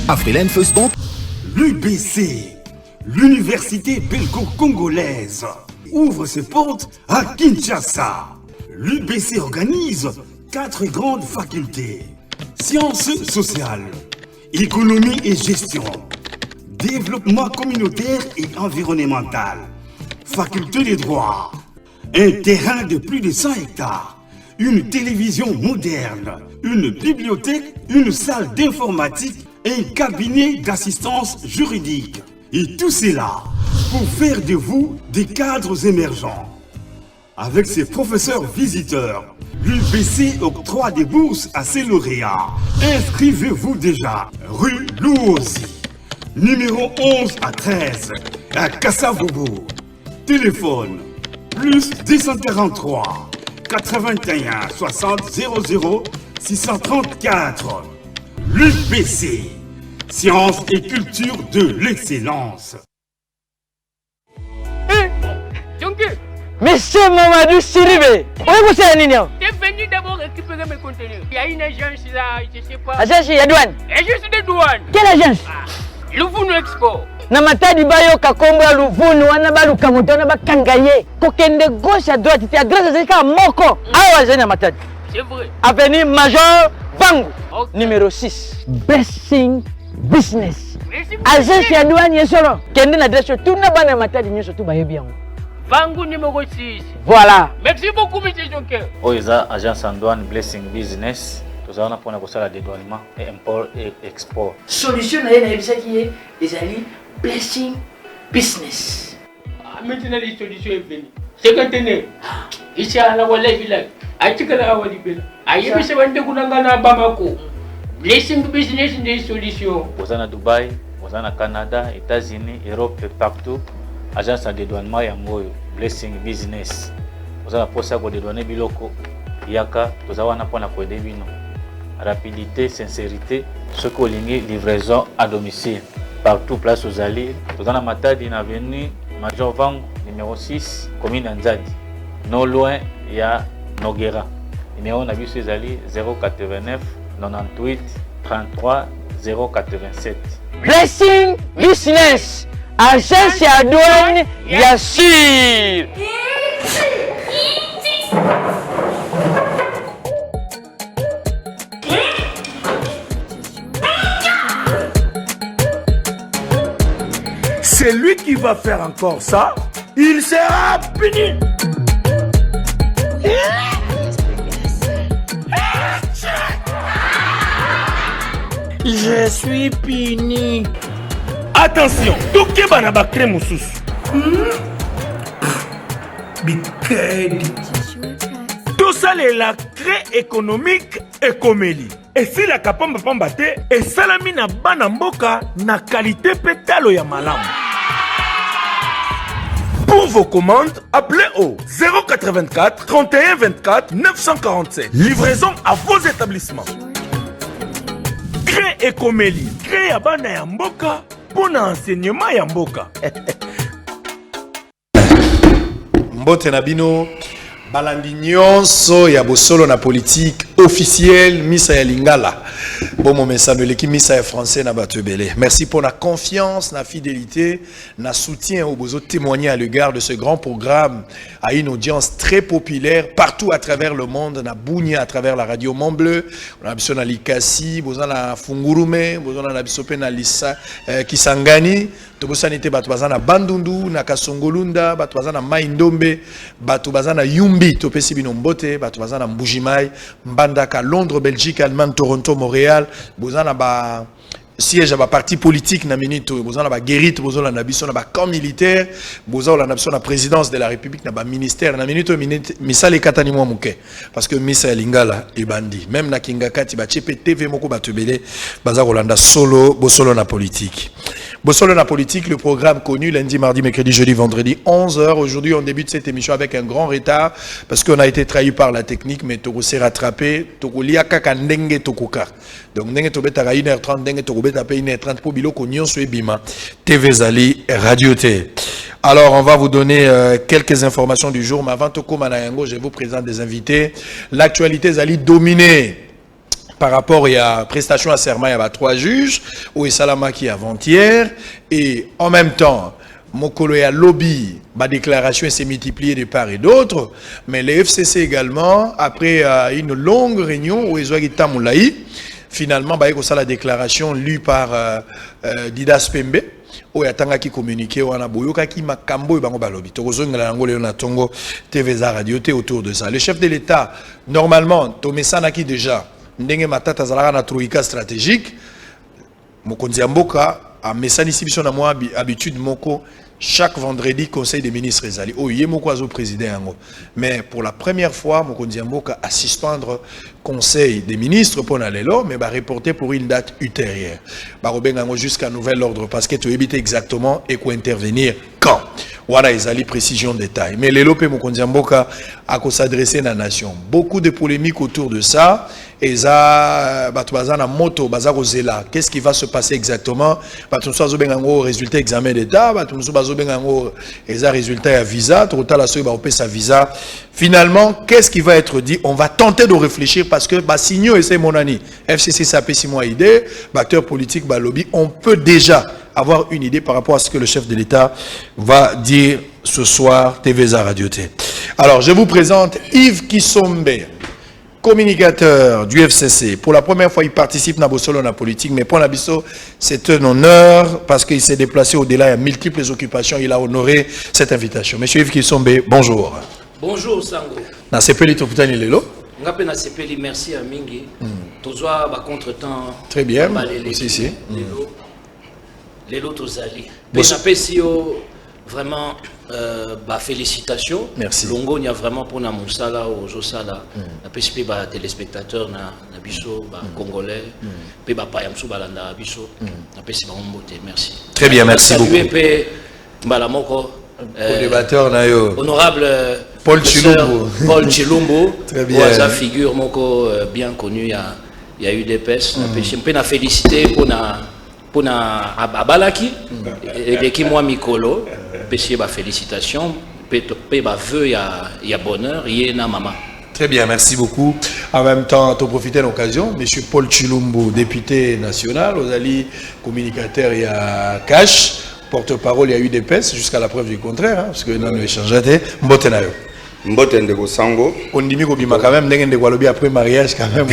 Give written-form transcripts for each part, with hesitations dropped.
Afriland First Bank. L'UBC, l'Université belgo-congolaise, ouvre ses portes à Kinshasa. L'UBC organise 4 grandes facultés. Sciences sociales, économie et gestion, développement communautaire et environnemental, faculté des droits, un terrain de plus de 100 hectares, une télévision moderne, une bibliothèque, une salle d'informatique et un cabinet d'assistance juridique. Et tout cela pour faire de vous des cadres émergents. Avec ses professeurs visiteurs, l'UBC octroie des bourses à ses lauréats. Inscrivez-vous déjà, rue Louosi, numéro 11 à 13, à Kassavogo. Téléphone, plus 243 81 60 00 634. L'UBC, sciences et culture de l'excellence. Monsieur Mamadou Sidibé, où vous êtes venu? T'es venu d'abord récupérer mes contenus. Il y a une agence là, je sais pas. Agence de douane. Agence de douane. Quelle agence? Louvunu Export. Namatadi bayo kakomba Louvunu wana baluka moto na bakangaye. Kokende gauche à droite, tu adresse zeka moko. Awa zena Namatadi. C'est vrai. Avenue Major Bangu. Okay. Numéro 6. Blessing Business. Merci. Agence de douane yesoro. Kende na adresse tout na bana Namatadi nyoso tout baye bien. Bangu numéro 6. Voilà. Merci beaucoup, M. Jonker. Oiza, agence en douane Blessing Business. Nous allons pour la dédouanement et import et export. Solution na yena ebisa qui est les alliés Blessing Business. Maintenant, les solutions est venue. C'est quand on est ici à la Walla Village. À Tikala Awalibela. À Yébissa Wandekunangana Bamako. Blessing Business des solutions. Vous êtes à Dubaï, vous êtes au Canada, États-Unis, Europe et partout. Agence de dédouanement Yangoyo, Blessing Business. Vous avez pour ça que dédouaner biloko yaka, vous avez un point à coder vino. Rapidité, sincérité, ce que vous livraison à domicile. Partout, place aux alliés. Vous avez un matin d'une avenue Major Vang, numéro 6, commune Nzadi. Non loin, il y a Noguera. Numéro on a vu ces alliés 089 98 33 087. Blessing Business. Agence à douane, bien sûr. Celui qui va faire encore ça, il sera puni. Je suis puni. Attention, tout qui va na crème moussous. Tout ça c'est la crée économique et comélie. Et si la kapamba pambate et salami na bana mboka na qualité pétalo ya malam. Pour vos commandes, appelez au 084 31 24 947. Livraison à vos établissements. Crée et comélie. Crée ya bana ya mboka. Pour l'enseignement ya mboka. Mbote na bino balandi nyonso ya bosolo na politique officielle misa ya lingala. Bon moment ça l'équipe misa ya français na bato belé. Merci pour la confiance, la fidélité, la soutien au besoin témoigner à l'égard de ce grand programme à une audience très populaire partout à travers le monde na Bunia à travers la radio Mont Bleu, on a besoin na Likasi, besoin na Fungurume, besoin na bisope na Lisa Kisangani. Tobosanité bato bazana Bandundu na Kasongolunda, bato bazana Maindombe, bato bazana Yumbi, topesi bino mbote, bato bazana Mbujimai, Mbandaka, Londres, Belgique, Allemagne, Toronto, Montréal, bazana ba siège à parti politique na minute, bazana ba guérite, bazana na biso na ba camp militaire, bazana na biso na présidence de la République na ba ministère na minute misale katani mwa muke parce que misa lingala ebandi même na kingakati ba chepe TV moko bato belé baza kolanda solo bosolo na politique. Bossolo la politique, le programme connu lundi, mardi, mercredi, jeudi, vendredi, 11h. Aujourd'hui, on débute cette émission avec un grand retard parce qu'on a été trahi par la technique, mais Togo s'est rattrapé. Togo liaka kandenge tokoka. Donc, ndenge tobeta 1h30, ndenge togo beta 1h30 pour bilo konyon so ebima. TV Zali, Radio T. Alors, on va vous donner quelques informations du jour, mais avant Toko Manayango, je vous présente des invités. L'actualité Zali dominée par rapport à prestation à serment, il y a 3 juges, ou Salama qui avant-hier, et en même temps, Mokolo et lobby, ma déclaration s'est multipliée de part et d'autre, mais les FCC également, après une longue réunion où ils ont été Moulaï, finalement, il y a la déclaration lue par Didas Pembe, où il y a qui communiqué, où il y a qui makambo et bango balobi. Tongo TVza Radio autour de ça. Le chef de l'État, normalement, Tomesana qui déjà, ndenge matata zalaka na troïka stratégique, Mokonzi Mboka a mesani sibison na moi habitude moko. Chaque vendredi, Conseil des ministres est allé. Oh, il y a mon président. Mais pour la première fois, Mokonzi Mboka a suspendre Conseil des ministres pour aller là, mais va reporter pour une date ultérieure. Jusqu'à nouvel ordre, parce que tu évites exactement et quoi intervenir quand. Voilà, ils allaient précision détail. Mais les lopes Mokonzi Mboka a s'adresser à la nation. Beaucoup de polémiques autour de ça. Et ça, moto, qu'est-ce qui va se passer exactement? Résultat examen d'état, résultat à visa, visa. Finalement, qu'est-ce qui va être dit? On va tenter de réfléchir parce que Signo et c'est mon ami. FCC s'appelle Simon idée, acteur politique, lobby, on peut déjà avoir une idée par rapport à ce que le chef de l'État va dire ce soir, TVza Radio T. Alors, je vous présente Yves Kisombe, communicateur du FCC. Pour la première fois, il participe à la politique, mais pour Nabiso, c'est un honneur parce qu'il s'est déplacé au-delà, il y a multiples occupations, il a honoré cette invitation. Monsieur Yves Kisombe, bonjour. Bonjour Sango. Na sepeli toputani lelo. Ngape na sepeli merci à Mingi. Tozwa ba contretemps. Très bien. Aussi. Lelo tozali. Déjà pesio vraiment félicitations. Merci. Longo n'y a vraiment pour na musala au Josala. Na pespe ba téléspectateurs na biso ba congolais. Pe ba payamsu balanda biso. Na pespe ba mbote. Merci. Très bien, merci beaucoup. Pe balamoko. Débatteur honorable Paul Chilumbo. Paul Chilumbo. Très bien. Sa figure moko bien connue, il y a eu des pestes. Je peux féliciter pour Abalaki et qui moi Mikolo. Péché ba félicitations. Pe ba vœu il y a bonheur. Il y a na maman. Très bien, merci beaucoup. En même temps, tu profites de l'occasion. Monsieur Paul Chilumbo, député national, Ozali, communicateur, il y a Cash. Porte-parole, il y a eu des pestes jusqu'à la preuve du contraire, parce que nous avons échangé. Mbote na yo. Mbote ndeko sango. On dit que bima quand même, ndenge ndeko lobi après mariage quand même.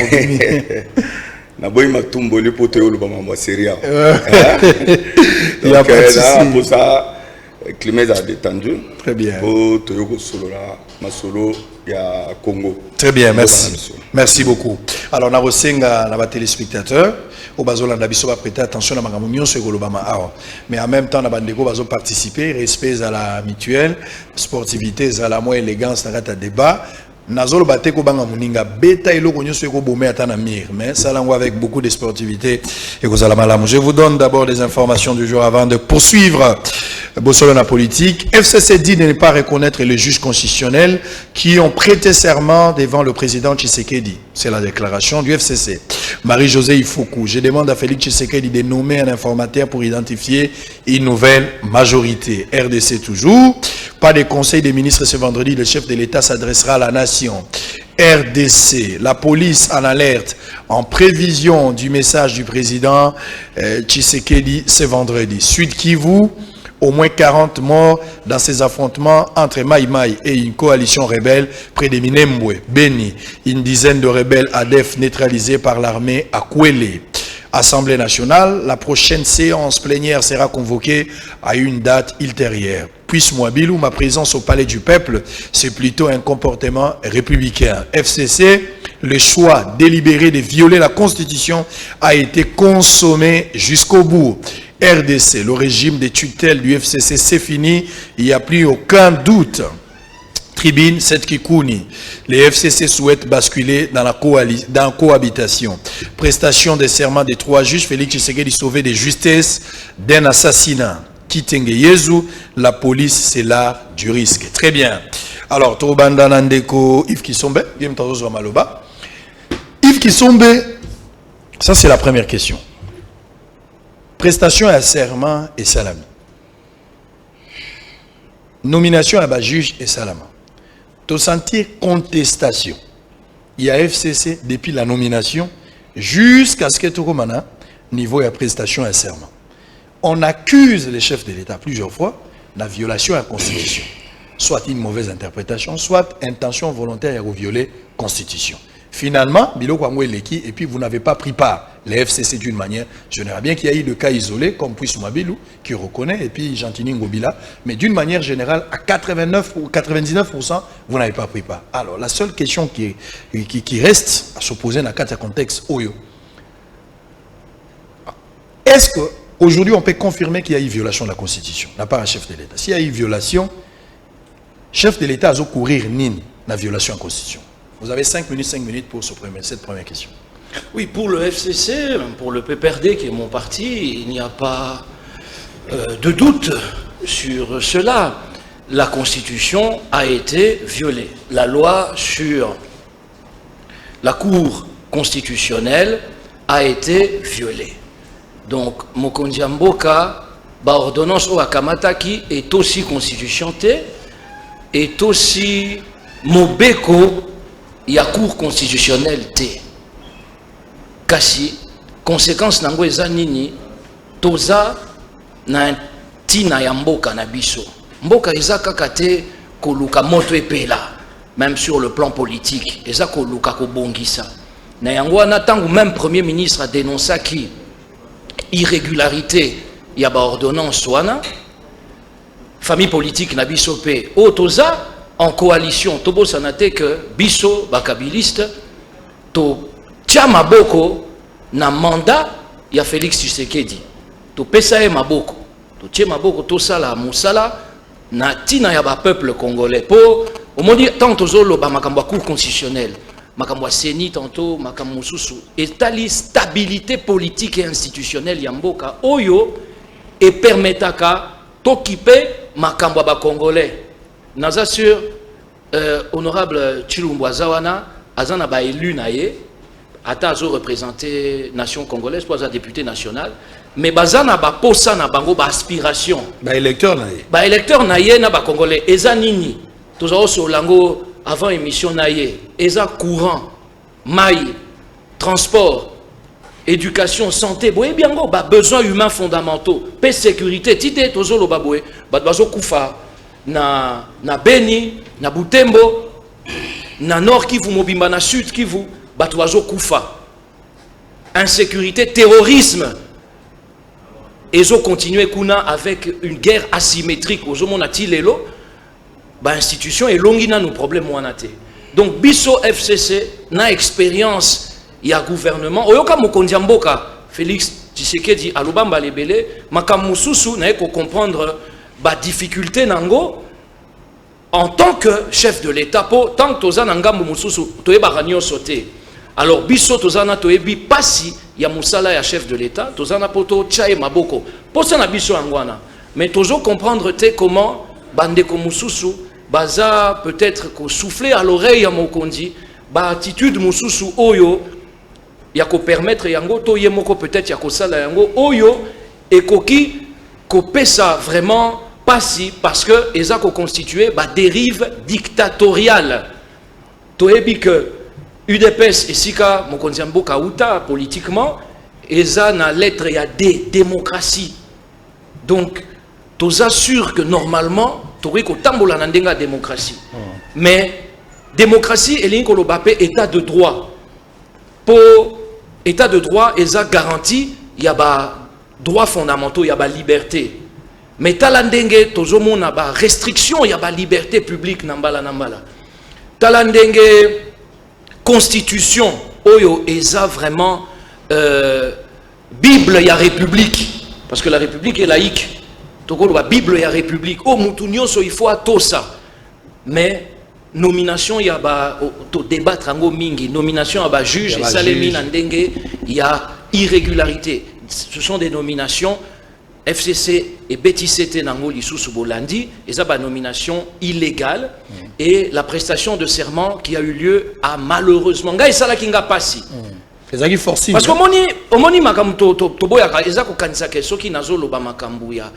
Na boy matumbo le pote yo ba mama seria. Il y a pas de souci. Pour ça, le climat est détendu. Très bien. Pour Toyoko Solola, Masolo, il y a Congo. Très bien, merci. Merci beaucoup. Alors, on a reçu un téléspectateur. Au Bazola, on a prêté attention à Magamunion sur Golobama. Mais en même temps, on a participé, respect à la mutuelle, sportivité, à la moins élégance, à la débat. Nazolo bateko banga muninga beta ilo konyo seko bomé atana mir mais ça l'envoie avec beaucoup de sportivité et kozala malamu. Je vous donne d'abord les informations du jour avant de poursuivre Bossolo la politique. FCC dit de ne pas reconnaître les juges constitutionnels qui ont prêté serment devant le président Tshisekedi. C'est la déclaration du FCC. Marie-Josée Ifoku, je demande à Félix Tshisekedi de nommer un informateur pour identifier une nouvelle majorité. RDC toujours. Pas de conseil des ministres ce vendredi, le chef de l'État s'adressera à la nation. RDC, la police en alerte en prévision du message du président Tshisekedi ce vendredi. Sud Kivu, au moins 40 morts dans ces affrontements entre Maï Maï et une coalition rebelle près de Minembwe, Beni. Une dizaine de rebelles ADF neutralisés par l'armée à Kouélé. Assemblée nationale, la prochaine séance plénière sera convoquée à une date ultérieure. Puisse Mouabilou, ma présence au palais du peuple, c'est plutôt un comportement républicain. FCC, le choix délibéré de violer la Constitution a été consommé jusqu'au bout. RDC, le régime de tutelle du FCC, c'est fini, il n'y a plus aucun doute. Tribune 7 Kikouni. Les FCC souhaitent basculer dans la cohabitation. Prestation des serments des 3 juges, Félix Tshisekedi sauvé de justesse d'un assassinat. Kitenge Yezu, la police, c'est l'art du risque. Très bien. Alors, Torobanda Nandeko, Yves Kisombe, Yves Kisombe, ça c'est la première question. Prestation à serment et salami. Nomination à juge et salama. Te sentir contestation. Il y a FCC depuis la nomination jusqu'à ce que tout le monde niveau de prestation et serment. On accuse les chefs de l'État plusieurs fois de la violation de la Constitution. Soit une mauvaise interprétation, soit intention volontaire de violer la Constitution. Finalement, Biloko Amoueleki, et puis vous n'avez pas pris part, les FCC d'une manière générale. Bien qu'il y ait eu des cas isolés, comme Puissou Mabilou, qui reconnaît, et puis Gentini Ngobila, mais d'une manière générale, à 89 ou 99%, vous n'avez pas pris part. Alors, la seule question qui reste à se poser dans le contexte Oyo, est-ce qu'aujourd'hui on peut confirmer qu'il y a eu violation de la Constitution, de la part du chef de l'État? S'il y a eu violation, chef de l'État a courir nini la violation de la Constitution. Vous avez 5 minutes pour cette première question. Oui, pour le FCC, pour le PPRD qui est mon parti, il n'y a pas de doute sur cela. La Constitution a été violée. La loi sur la Cour constitutionnelle a été violée. Donc, Mokonzi Mboka, l'ordonnance au Akamataki est aussi constitution, est aussi Mobeko. Il y a cour constitutionnelle T. Kasi, conséquence nango eza nini, toza na tina ya mboka na biso. Mboka eza kaka te koluka moto epela, même sur le plan politique, eza koluka kobongisa. Na yango wana tangu même premier ministre a dénoncé qui irrégularité ya ba ordonnance wana, famille politique na biso pe o toza en coalition, Tobo Sanate que Bisso, Bakabiliste, to tia maboko na mandat ya Félix Tshisekedi. To pesae maboko, to tia maboko to sala musala na tina ya ba peuple congolais. Po au moins tant tozolo ba makambo cour constitutionnelle, makambo seni tantôt makambo mususu etali stabilité politique et institutionnelle ya mboka oyo et permetaka t'occuper makambo ba congolais. Naza sur honorable Chilumbo Azawana, Azana ba élu naye, ata azo représenté nation congolaise, pour député national, mais bazana ba posa na bango ba aspiration. Ba électeur naye. Ba électeur naye na ba congolais. Eza nini? Tozo so lango avant émission naye. Eza courant, maille, transport, éducation, santé. Boye biango ba besoins humains fondamentaux, paix, sécurité. Tite tozo lo baboué, ba bazo kufa. Na Beni, na Butembo, na Nord Kivu, Mobimba, na Sud Kivu, Batouazo Koufa. Insécurité, terrorisme. Et ils ont continué avec une guerre asymétrique. Aux hommes, on a tilelo, institution et longina nos problèmes wanate. Donc, Bisso FCC, na expérience, il y a gouvernement. Oyoka Mokonzi Mboka, Félix Tshisekedi, Alubamba Lebele, Makamususu, na eko comprendre. Ba difficulté nango en tant que chef de l'État pour tant que toza nangambo mususu toyeba ranyo sauté. Alors biso toza na toyebi pasi ya musala ya chef de l'État toza na poto chae maboko posa na biso angwana mais tozo comprendre te comment bandeko mususu baza peut-être ko souffler à l'oreille ya mokonzi ba attitude mususu oyo ya ko permettre yango toye moko peut-être ya ko sala yango oyo ekoki ko pesa vraiment pas si parce que ils ont constitué ba dérive dictatoriale. Toebi que UDPS et Sika Mokonzi Mboka Outa politiquement ils ont na lettre ya D démocratie. Donc tous assure que normalement tori ko tambola na ndenga démocratie. Mais démocratie et ko lobapé état de droit. Pour état de droit ils ont garanti il y a ba droits fondamentaux, il y a ba liberté. Mais talandenge tozomona ba restriction ya ba liberté publique nambala nambala. Talandenge constitution oyo eza vraiment Bible ya république parce que la république est laïque. Tokolo ba Bible ya république. Oh mutunyo so il faut atosa. Mais nomination ya ba to débattre ango mingi, nomination ya ba juge et salemi ndenge il y a irrégularité. Ce sont des nominations FCC et BTCT Nangoli sous Bolandi, et ça, nomination illégale, et la prestation de serment qui a eu lieu a malheureusement, parce que omoni makambo to boyaka ezako kanisa ke soki nazolo ba makambo ya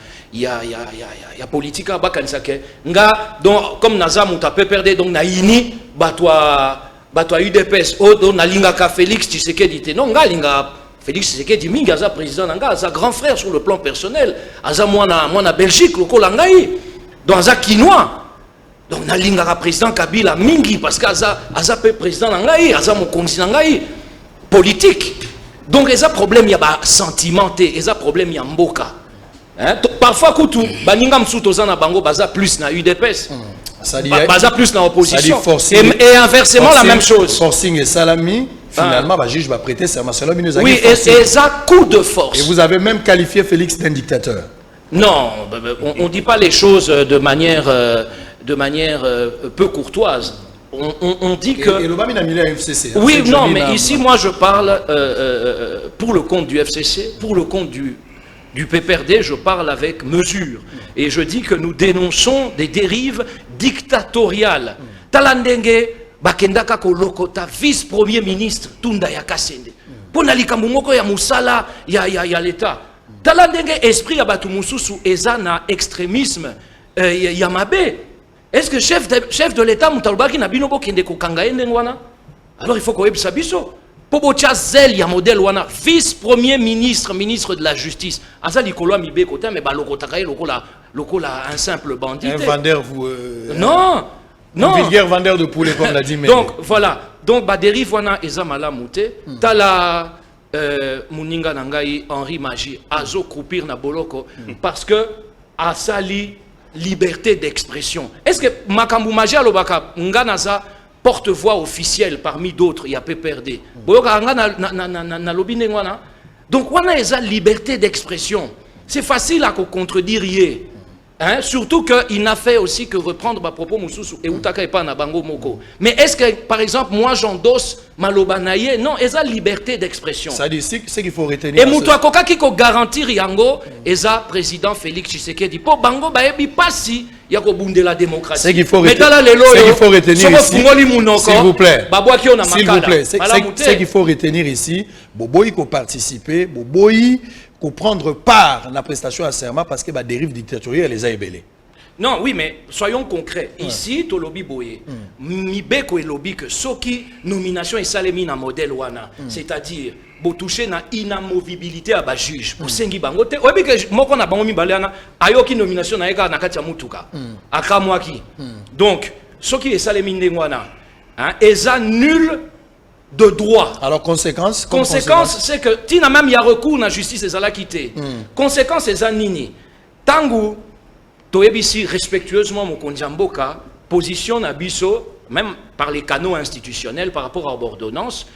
politique ba kanisa ke nga donc comme naza muta peut perdre donc na ini batwa bato a UDPS o na lingaka Félix Tshisekedi te non nga linga Félix Tshisekedi mingi aza président nanga aza grand frère sur le plan personnel aza mwana Belgique lokola ngai donc aza kinois donc na lingaka président Kabila mingi parce que aza pe président nanga aza mokonzi nanga politique donc eza problème ya ba sentimenté eza problème ya mboka hein? Parfois kutu baninga msuto za na bango baza plus na UDPS baza plus na opposition et inversement la même chose forcing et salami finalement le juge va prêter serment oui et ça coup de force et vous avez même qualifié Félix d'un dictateur. Non, on dit pas les choses de manière peu courtoise. On dit que... Et le FCC. Oui, non, mais ici, moi, je parle pour le compte du FCC, pour le compte du PPRD, je parle avec mesure. Et je dis que nous dénonçons des dérives dictatoriales. Talandenge, bakendaka kolokota, vice-premier ministre, Tunda Yakasende. Ponalika mumoko ya musala, ya l'État. Talandenge, esprit ya batu mususu, ezana extrémisme, yamabe. Est-ce que chef de l'État Moutalbaki na binobo kende ko kangaende ngwana? Alors il faut qu'on ait biso. Pobo zel ya modèle wana vice-premier ministre, ministre de la justice. Asa likolo mibe kota mais baloko takaye lokola un simple bandit. Un vendeur vous Non. Un vulgaire vendeur de poulet comme l'a dit. Donc voilà. Donc ba dérive wana ezamala mouté. Tala Muninga Nangai Henri Magie azo croupir na boloko parce que asali liberté d'expression. Est-ce que Makambu Magia Lobaka Nganaza porte-voix officielle parmi d'autres, il y a PPRD. Donc on a esa liberté d'expression. C'est facile à contredire. Hein? Surtout qu'il n'a fait aussi que reprendre ma propos Moussousou et Outaka et pas na Bango Moko. Mais est-ce que par exemple moi j'endosse Malobanaye? Non, esa liberté d'expression. Ça dit c'est qu'il faut retenir. Et Moutoua Koka qui ko garantir Yango esa président Félix Tshisekedi pour Bango baebi pasi yako bunde la démocratie. C'est qu'il faut retenir. S'il vous plaît. S'il vous plaît. C'est qu'il faut retenir ici. Boboyi ko participer, Boboyi qu'on prendre part à la prestation à serment parce que la dérive dictatoriale les a ébellés. Non, oui, mais soyons concrets. Ici, to lobby boye. Mibeko et lobby que soki nomination et salemi na modèle wana, c'est-à-dire bo toucher na inamovibilité à ba juge. Pour sengi bangote, obi que moko na bango mibaleana ayoki nomination na eka na kati ya mutuka. Akamwaki. Donc, soki et salemi ndengwana, hein, eza nul de droit. Alors conséquence c'est que tina même ya recours na justice ezala quitté. Conséquence eza nini? Tangu toyebisi respectueusement mon kondiamboka position na biso même par les canaux institutionnels par rapport à l'ordonnance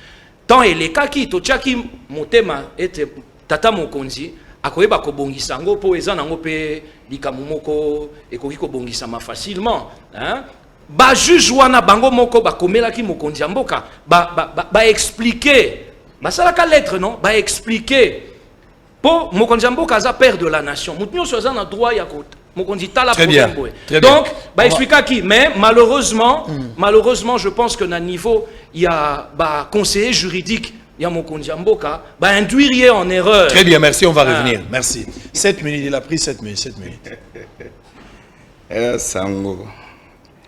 tant et les cas qui tochaki motema était tata mokonzi akoyeba ko bongisa ngo po eza nango pe likamumoko ekoki ko bongisa ma facilement hein. Ba juge wana bango moko ba komela ki mokonzi mboka ba expliquer ba sala ka lettre non ba expliquer pour mokonzi mboka za père de la nation mutnyo soza na droit ya kota mokonzi tala problème donc ba expliquer qui mais malheureusement je pense que na niveau il y a ba conseiller juridique il y a mokonzi mboka ba induire en erreur. Très bien, merci, on va revenir. Merci. 7 minutes, il a pris 7 minutes. Sango.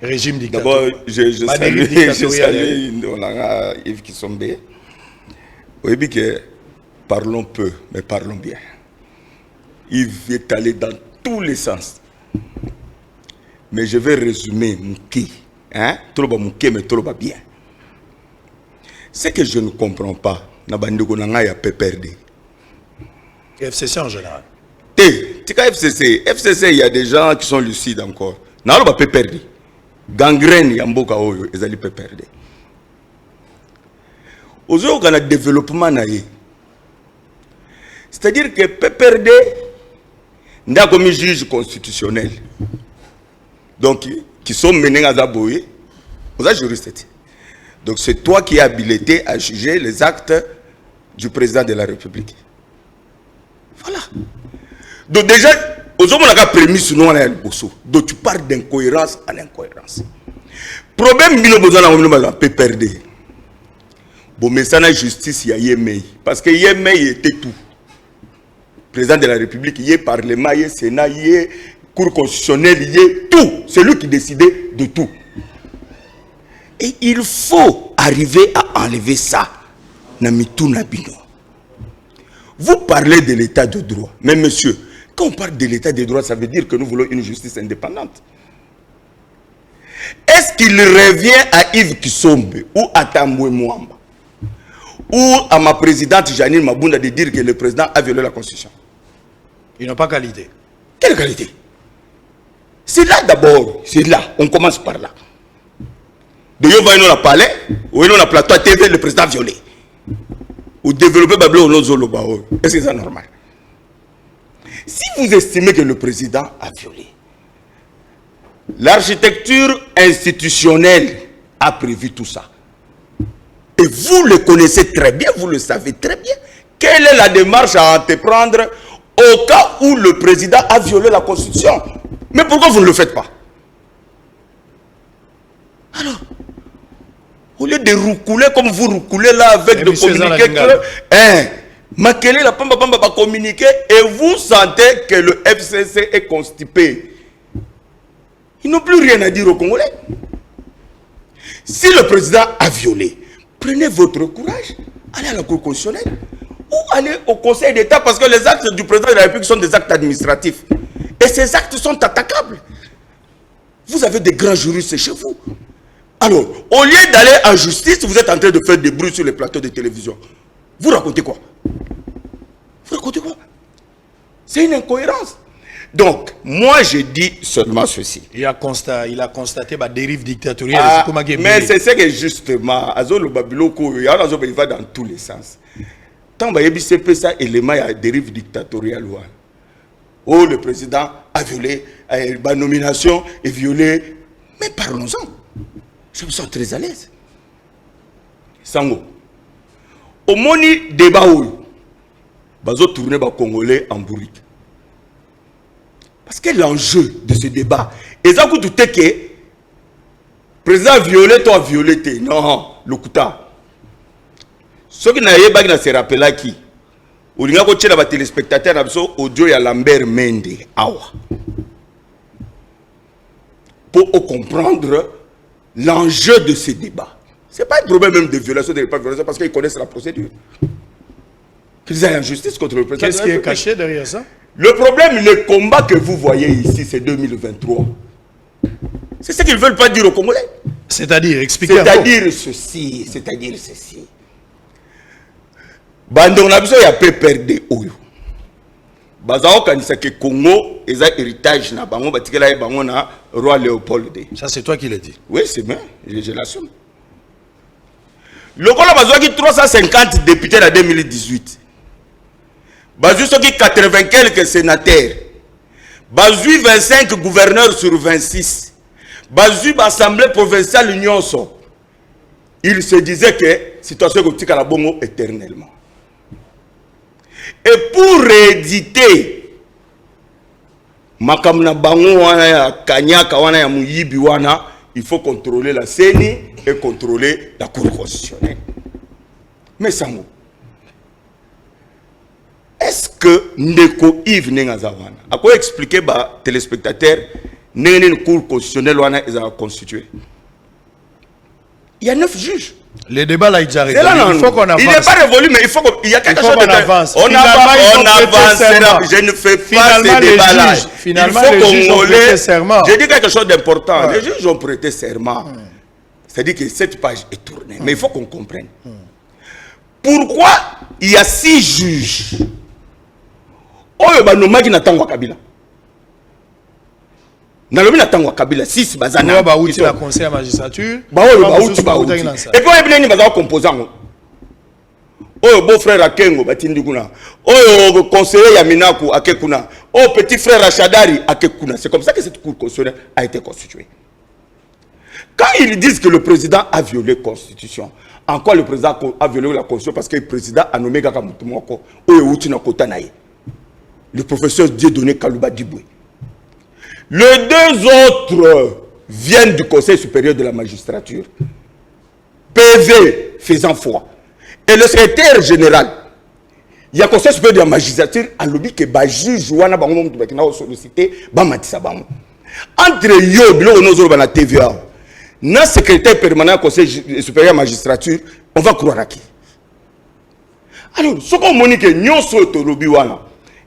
Régime dictatorial. D'abord, je salue Yves Kissombe. Oui, que parlons peu, mais parlons bien. Yves est allé dans tous les sens. Mais je vais résumer Mouké. Hein? Trop Mouké, mais trop bien. Ce que je ne comprends pas, il y a PPRD. FCC en général. FCC, il y a des gens qui sont lucides encore. Il y a PPRD. Gangrène yamboka oyo ezali PPRD. Aujourd'hui on a développement naïe. C'est-à-dire que PPRD n'a comme juge constitutionnel. Donc qui sont menés à Zaboye, vous êtes juriste. Donc c'est toi qui es habilité à juger les actes du président de la République. Voilà. Donc déjà aujourd'hui on a prémis sur nous donc tu parles d'incohérence en incohérence. Problème bino besoin on peut perdre. Bon mais ça na justice il y a Yemei parce que Yemei était tout. Président de la République, il y a parlement, il y a Sénat, il y a cour constitutionnelle, il y a tout. C'est lui qui décidait de tout. Et il faut arriver à enlever ça. Vous parlez de l'état de droit. Mais monsieur, quand on parle de l'état de droit, ça veut dire que nous voulons une justice indépendante. Est-ce qu'il revient à Yves Kisombe ou à Tambwe Mwamba ou à ma présidente Janine Mabunda de dire que le président a violé la Constitution? Ils n'ont pas qualité. Quelle qualité? C'est là d'abord, c'est là, on commence par là. De yo va dans le palais, ou dans le plateau TV, le président violé. Ou développer Bablo au Zolo Bao. Est-ce que c'est normal? Si vous estimez que le président a violé, l'architecture institutionnelle a prévu tout ça. Et vous le connaissez très bien, vous le savez très bien. Quelle est la démarche à entreprendre au cas où le président a violé la Constitution? Mais pourquoi vous ne le faites pas? Alors, au lieu de roucouler comme vous roucoulez là avec de communiquer Makele la pamba pamba va communiquer et vous sentez que le FCC est constipé. Ils n'ont plus rien à dire aux Congolais. Si le président a violé, prenez votre courage, allez à la Cour constitutionnelle ou allez au Conseil d'État parce que les actes du président de la République sont des actes administratifs. Et ces actes sont attaquables. Vous avez des grands juristes chez vous. Alors, au lieu d'aller en justice, vous êtes en train de faire des bruits sur les plateaux de télévision. Vous racontez quoi? Vous racontez quoi? C'est une incohérence. Donc, moi je dis seulement ceci. Il a constaté la dérive dictatoriale. Mais c'est ce que justement, Azolo Babiloko, il va dans tous les sens. Tant que c'est ça, élément, il y a dérive dictatoriale. Oh, le président a violé, la nomination est violée. Mais parlons-en. Je me sens très à l'aise. Sango. Au moni débat où bazo tourner ba Congolais en bourrique. Parce que l'enjeu de ce débat, et ça tout est que président violé, toi violé, non, le kuta. Ce qui n'a pas se rappelé qui, ou l'on a coaché la téléspectateur abso audio ya Lambert Mende, awa, pour comprendre l'enjeu de ce débat. Ce n'est pas un problème même de violation, de pas violation, parce qu'ils connaissent la procédure. Qu'ils aient en justice contre le président. Qu'est-ce qui est caché derrière ça? Le problème, le combat que vous voyez ici, c'est 2023. C'est ce qu'ils ne veulent pas dire aux Congolais. C'est-à-dire, expliquez. C'est-à-dire ceci, c'est-à-dire ceci. Bandon Nabiso y a peu perdu Oyo. Bazao kanisa ke Congo, ils ont héritage na bango, batikela y bango na roi Léopold II. Ça c'est toi qui l'as dit. Oui, c'est bien, je l'assume. Le Congolais bazao qui 350 députés en 2018. Bazou qui 80 quelques sénateurs. Bazou 25 gouverneurs sur 26. Bazou l'Assemblée provinciale l'Union. Il se disait que la situation est la bongo éternellement. Et pour rééditer Makamna bango wana ya Kanyaka wana ya Muyibi wana, il faut contrôler la CENI et contrôler la Cour constitutionnelle. Mais ça mot. Est-ce que Ndeko Yves Nengazawana a quoi expliquer aux téléspectateurs une Cour constitutionnelle est constituée? Il y a 9 juges. Le débat là, il est arrêté. Il faut qu'on avance. Il n'est pas révolu, mais il faut qu'il y a quelque chose avance. On avance. Je ne fais pas ces débats-là. Finalement, les juges ont prêté serment. Je dis quelque chose d'important. Les juges ont prêté serment. C'est-à-dire que cette page est tournée. Mais il faut qu'on comprenne. Pourquoi il y a 6 juges? Oyo banomaki na tango Kabila. Nalobi na tango Kabila 6 bazana. Ba outi la conseil à magistrature. Ba outi. Et puis on est bazao composant. Oyo beau frère Akengo batindi kuna. Oyo conseiller Yaminaku akekuna. Oh petit frère Achadari akekuna. C'est comme ça que cette cour constitutionnelle a été constituée. Quand ils disent que le président a violé la Constitution, en quoi le président a violé la Constitution? Parce que le président a nommé Kaka Mutumoko, le professeur Dieudonné Kalouba Diboué. Les 2 autres viennent du Conseil supérieur de la magistrature, PV faisant foi. Et le secrétaire général, il y a le Conseil supérieur de la magistrature, a lobby que les juges ont sollicité, entre yo, la TVA, na secrétaire permanent conseil supérieur magistrature, on va croire à qui? Alors, ce qu'on m'a dit que nous sommes au lobby,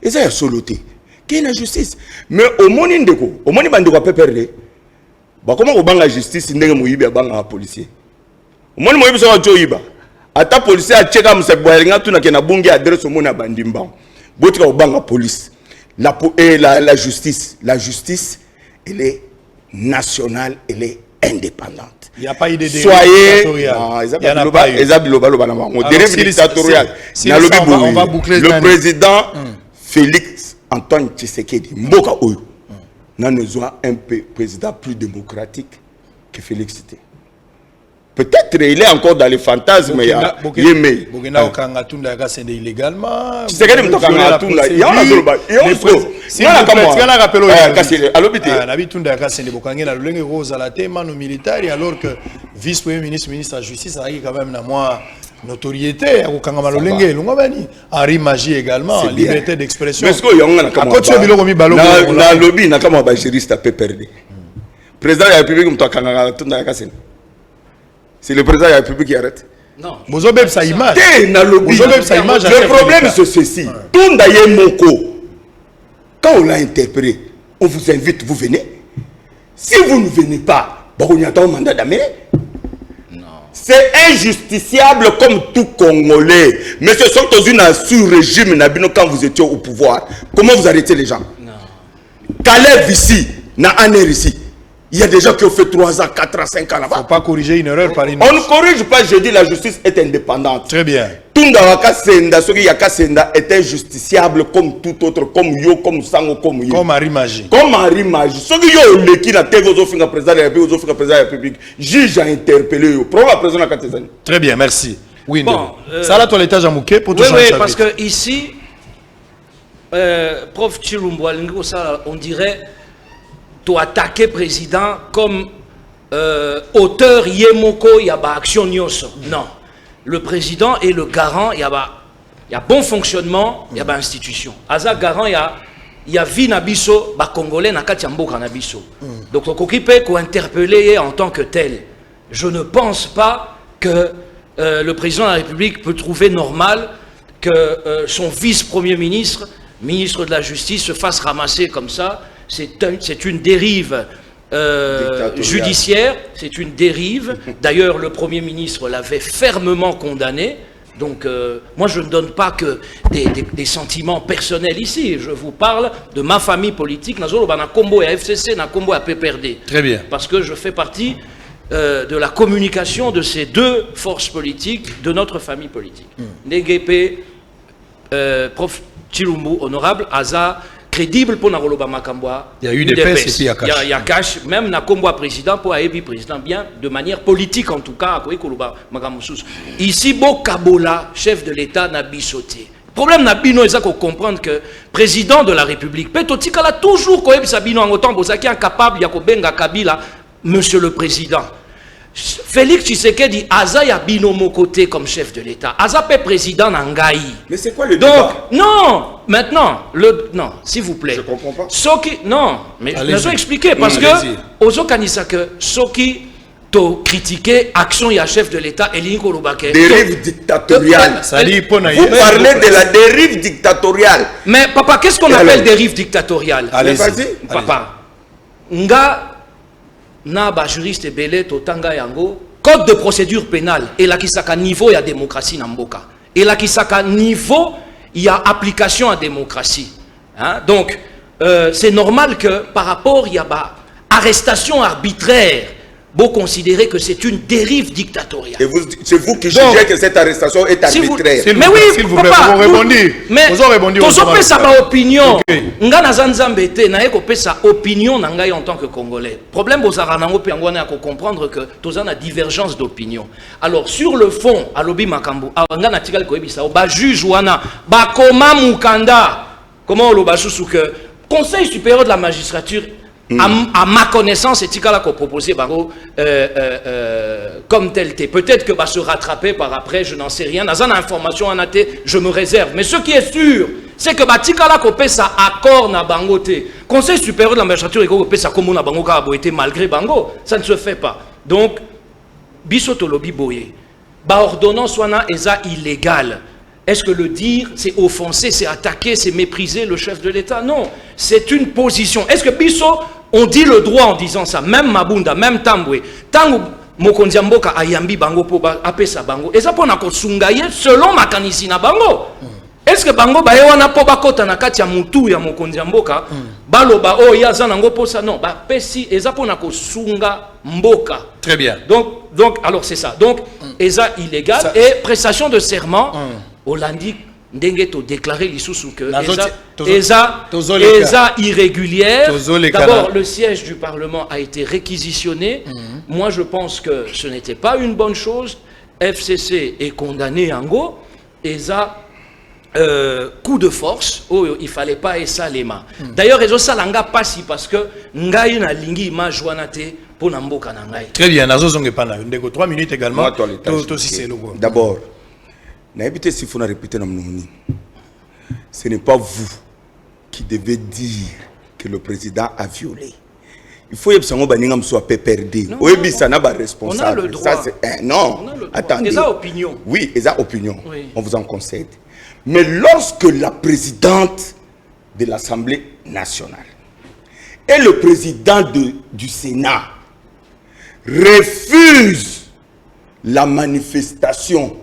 et ça y a soloté. Qui est la justice? Mais au monde indéco, au monde indéco peut perdre. Comment on bang la justice n'est pas bang la policier? Au monde moi besoin de joiba. Ata policier a checké am se boiringa tout na kena bungi adresse au monde bandimba. Botika au bang la police. La justice, elle est nationale, elle est indépendante. Il n'y a pas eu de soyez on va boucler le président Félix Antoine Tshisekedi Mboka Oyo n'a un président plus démocratique que Félix Tshisekedi. Peut-être il est encore dans les fantasmes, mais il est meilleur. illégalement. Alors que vice-premier ministre, ministre de la Justice, a quand même notoriété. Henri Magie également, liberté d'expression. C'est le président de la République qui arrête. Non. Le problème c'est ceci. Quand on l'a interpellé, on vous invite, vous venez. Si vous ne venez pas, on y attend un mandat d'amener. C'est injusticiable comme tout Congolais. Mais ce sont dans une sous-régime quand vous étiez au pouvoir. Comment vous arrêtez les gens? Calais ici, Nahaner ici. Il y a des gens qui ont fait 3 ans, 4 ans, 5 ans là-bas. Il ne faut pas corriger une erreur par une autre. On ne corrige pas, je dis la justice est indépendante. Très bien. Tundawaka Senda, ce qui Yaka Senda est injusticiable comme tout autre, comme Yo, comme Sango, comme Yo. Comme Henri Magie. Comme Henri Magie. Ce qui Yo, le qui n'a pas été président de la République, juge a interpellé Yo. Pourquoi la président de la Très bien, merci. Oui, bon, ça là, toi, l'étage à Mouké pour tout oui, parce que ici, prof Chilumbo, on dirait. Tu attaquer président comme auteur Yemoko Yaba Action Nyoso. Non. Le président est le garant, il y a bon fonctionnement, il y a institution. Aza garant, il y a vie nabiso, ba congolais na katiambo kanabiso. Donc on peut interpeller en tant que tel. Je ne pense pas que le président de la République peut trouver normal que son vice-premier ministre, ministre de la Justice, se fasse ramasser comme ça. C'est une dérive judiciaire, c'est une dérive. D'ailleurs, le Premier ministre l'avait fermement condamné. Donc, moi, je ne donne pas que des sentiments personnels ici. Je vous parle de ma famille politique. Na combo à FCC, na combo à PPRD. Très bien. Parce que je fais partie de la communication de ces deux forces politiques de notre famille politique. NGP, prof Chilumbu, honorable, Aza, crédible pour Naroloba Makambwa. Il y a eu des PES et puis il y a cash, même Nakombo président pour Aebi président, bien de manière politique en tout cas. Ici, Bokabola, chef de l'État, n'a bisoté. Le problème Nabino est qu'on comprendre que président de la République, Petotika a toujours Koeb Sabino en autant Bozaki incapable, Yakobenga Kabila, monsieur le président. Félix Tshisekedi Aza ya bino mon côté comme chef de l'État. Aza pe président Nangaï. Mais c'est quoi le débat? Non, maintenant, non, s'il vous plaît. Je comprends pas. Soki, non, mais je vais expliquer parce que Ozo Kanisa que Soki to critiquer action ya chef de l'État Elinko Lubake. Dérive dictatoriale. Vous parlez de la dérive dictatoriale. Mais papa, qu'est-ce qu'on appelle dérive dictatoriale? Allez-y. Papa, nga na ba juriste belé totanga yango code de procédure pénale et la kisaka niveau ya démocratie na mboka et la kisaka niveau il y a application à démocratie, hein? Donc c'est normal que par rapport il y a ba arrestation arbitraire. Vous considérez que c'est une dérive dictatoriale. Et c'est vous qui jugez que cette arrestation est arbitraire. Mais oui, s'il vous plaît, vous répondez. Mais vous avez sa opinion. Nga na zanzambete na eko pesa opinion na ngai en tant que Congolais. Problème bozara nango pe ngwana ko comprendre que tozana divergence d'opinion. Alors sur le fond, alobi makambo, nga na tikal ko ebisa ba juge wana ba koma mukanda. Comment lo ba susu que Conseil supérieur de la magistrature à ma connaissance, c'est Tikala qu'on proposait comme tel. Peut-être que va se rattraper par après, je n'en sais rien. Dans une information en athée, je me réserve. Mais ce qui est sûr, c'est que Tikala qu'on paie ça accord na bangote. Conseil supérieur de la magistrature et qu'on paie ça comme on a bango malgré bango, ça ne se fait pas. Donc, bisotolobi boye. Ba ordonnance wana eza illégal. Est-ce que le dire, c'est offenser, c'est attaquer, c'est mépriser le chef de l'État? Non, c'est une position. Est-ce que biso, on dit le droit en disant ça? Même Mabunda, même Tambwe. Tango Mokonzi Mboka ayambi bango po apesa bango. Eza pona ko sungaye selon makanisi na bango. Est-ce que bango ba wana po bakota na kati ya mutu ya Mokonzi Mboka baloba o ya za nango posa? Non, ba pesi eza pona ko sunga mboka. Très bien. Donc alors c'est ça. Donc eza illégal ça, et prestation de serment Hollandi ndenge to déclarer l'issoussou que eza irrégulière. D'abord le siège du Parlement a été réquisitionné. Moi je pense que ce n'était pas une bonne chose. FCC est condamné en go. Eza coup de force, il fallait pas essa les mains. D'ailleurs, ils ont ça langa passi parce que ngai na lingi ma joanate pour namboka na ngai. Très bien, nazo zonge pana. Ndeko 3 minutes également. D'abord, n'habitez si faut répéter na mnoni. Ce n'est pas vous qui devez dire que le président a violé. Il faut que vous baninga soit PPRD. Oui, ça n'a pas responsable. On a le droit. Ça c'est non. Attendez. Ils ont opinion. Oui, ils ont opinion. Oui. On vous en concède. Mais lorsque la présidente de l'Assemblée nationale et le président du Sénat refusent la manifestation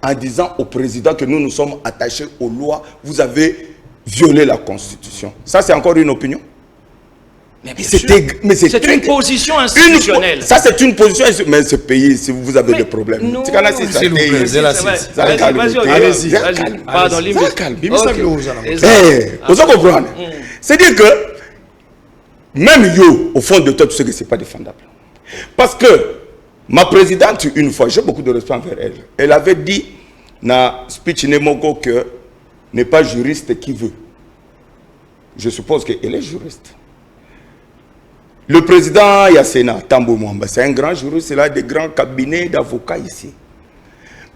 en disant au président que nous sommes attachés aux lois, vous avez violé la Constitution. Ça, c'est encore une opinion. Mais c'est une position institutionnelle. Ça, c'est une position. Mais ce pays, si vous avez des problèmes. S'il vous plaît, c'est la cise. Allez-y. Pardon, vous comprenez? C'est-à-dire que, même yo, au fond de toi, tu sais que ce n'est pas défendable. Parce que ma présidente, une fois, j'ai beaucoup de respect envers elle. Elle avait dit, dans speech Nemoko, que n'est pas juriste qui veut. Je suppose qu'elle est juriste. Le président Yassena Tambo Mwamba, c'est un grand juriste, il a des grands cabinets d'avocats ici.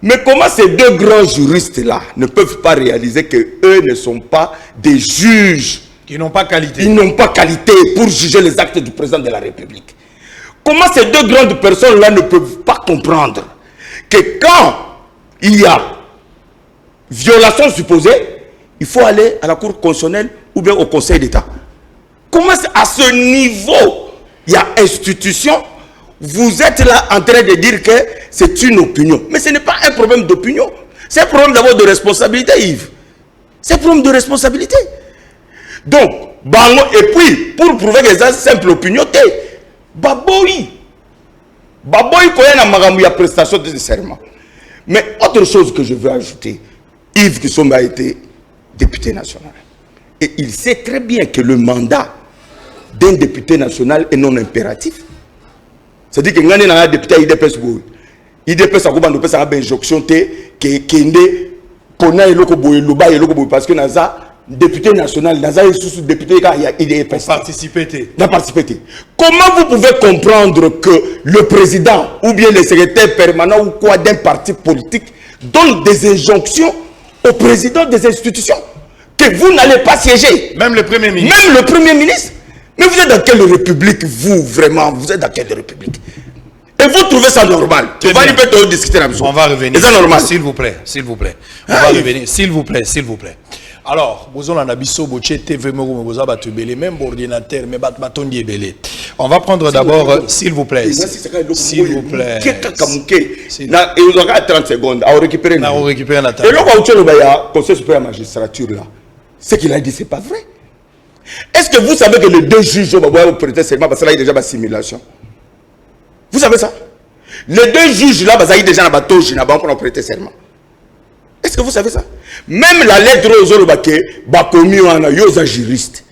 Mais comment ces deux grands juristes-là ne peuvent pas réaliser qu'eux ne sont pas des juges? Ils n'ont pas qualité. Ils n'ont pas qualité pour juger les actes du président de la République. Comment ces deux grandes personnes-là ne peuvent pas comprendre que quand il y a violation supposée, il faut aller à la Cour constitutionnelle ou bien au Conseil d'État? Comment à ce niveau, il y a institution, vous êtes là en train de dire que c'est une opinion. Mais ce n'est pas un problème d'opinion. C'est un problème d'abord de responsabilité, Yves. C'est un problème de responsabilité. Donc, bango, et puis, pour prouver que c'est une simple opinion, baboui. Baboui, quand il y a prestation de serment. Mais autre chose que je veux ajouter, Yves Kissomba a été député national. Et il sait très bien que le mandat d'un député national est non impératif. C'est-à-dire que quand on a un député IDPS, IDPS a une injonction parce que Naza député national, Naza est sous-député quand il y a IDPS. Participer. Comment vous pouvez comprendre que le président ou bien le secrétaire permanent ou quoi d'un parti politique donne des injonctions au président des institutions que vous n'allez pas siéger? Même le Premier ministre. Même le Premier ministre. Mais vous êtes dans quelle république, vous, vraiment? Vous êtes dans quelle république? Et vous trouvez ça normal? On va discuter là-dessus. On va revenir. C'est normal? S'il vous plaît. On va revenir. S'il vous plaît. Alors, même ordinateur, mais on va prendre d'abord, s'il vous plaît. S'il vous plaît. Et vous aurez 30 secondes à récupérer. Et là, le Conseil supérieur de la magistrature, là, ce qu'il a dit, c'est pas vrai. Est-ce que vous savez que les deux juges vont prêter serment parce que là, il y a déjà une simulation? Vous savez ça? Les deux juges là, ils ont déjà un prêter serment. Est-ce que vous savez ça? Même la lettre aux Olobake, Bakomi ou un juriste.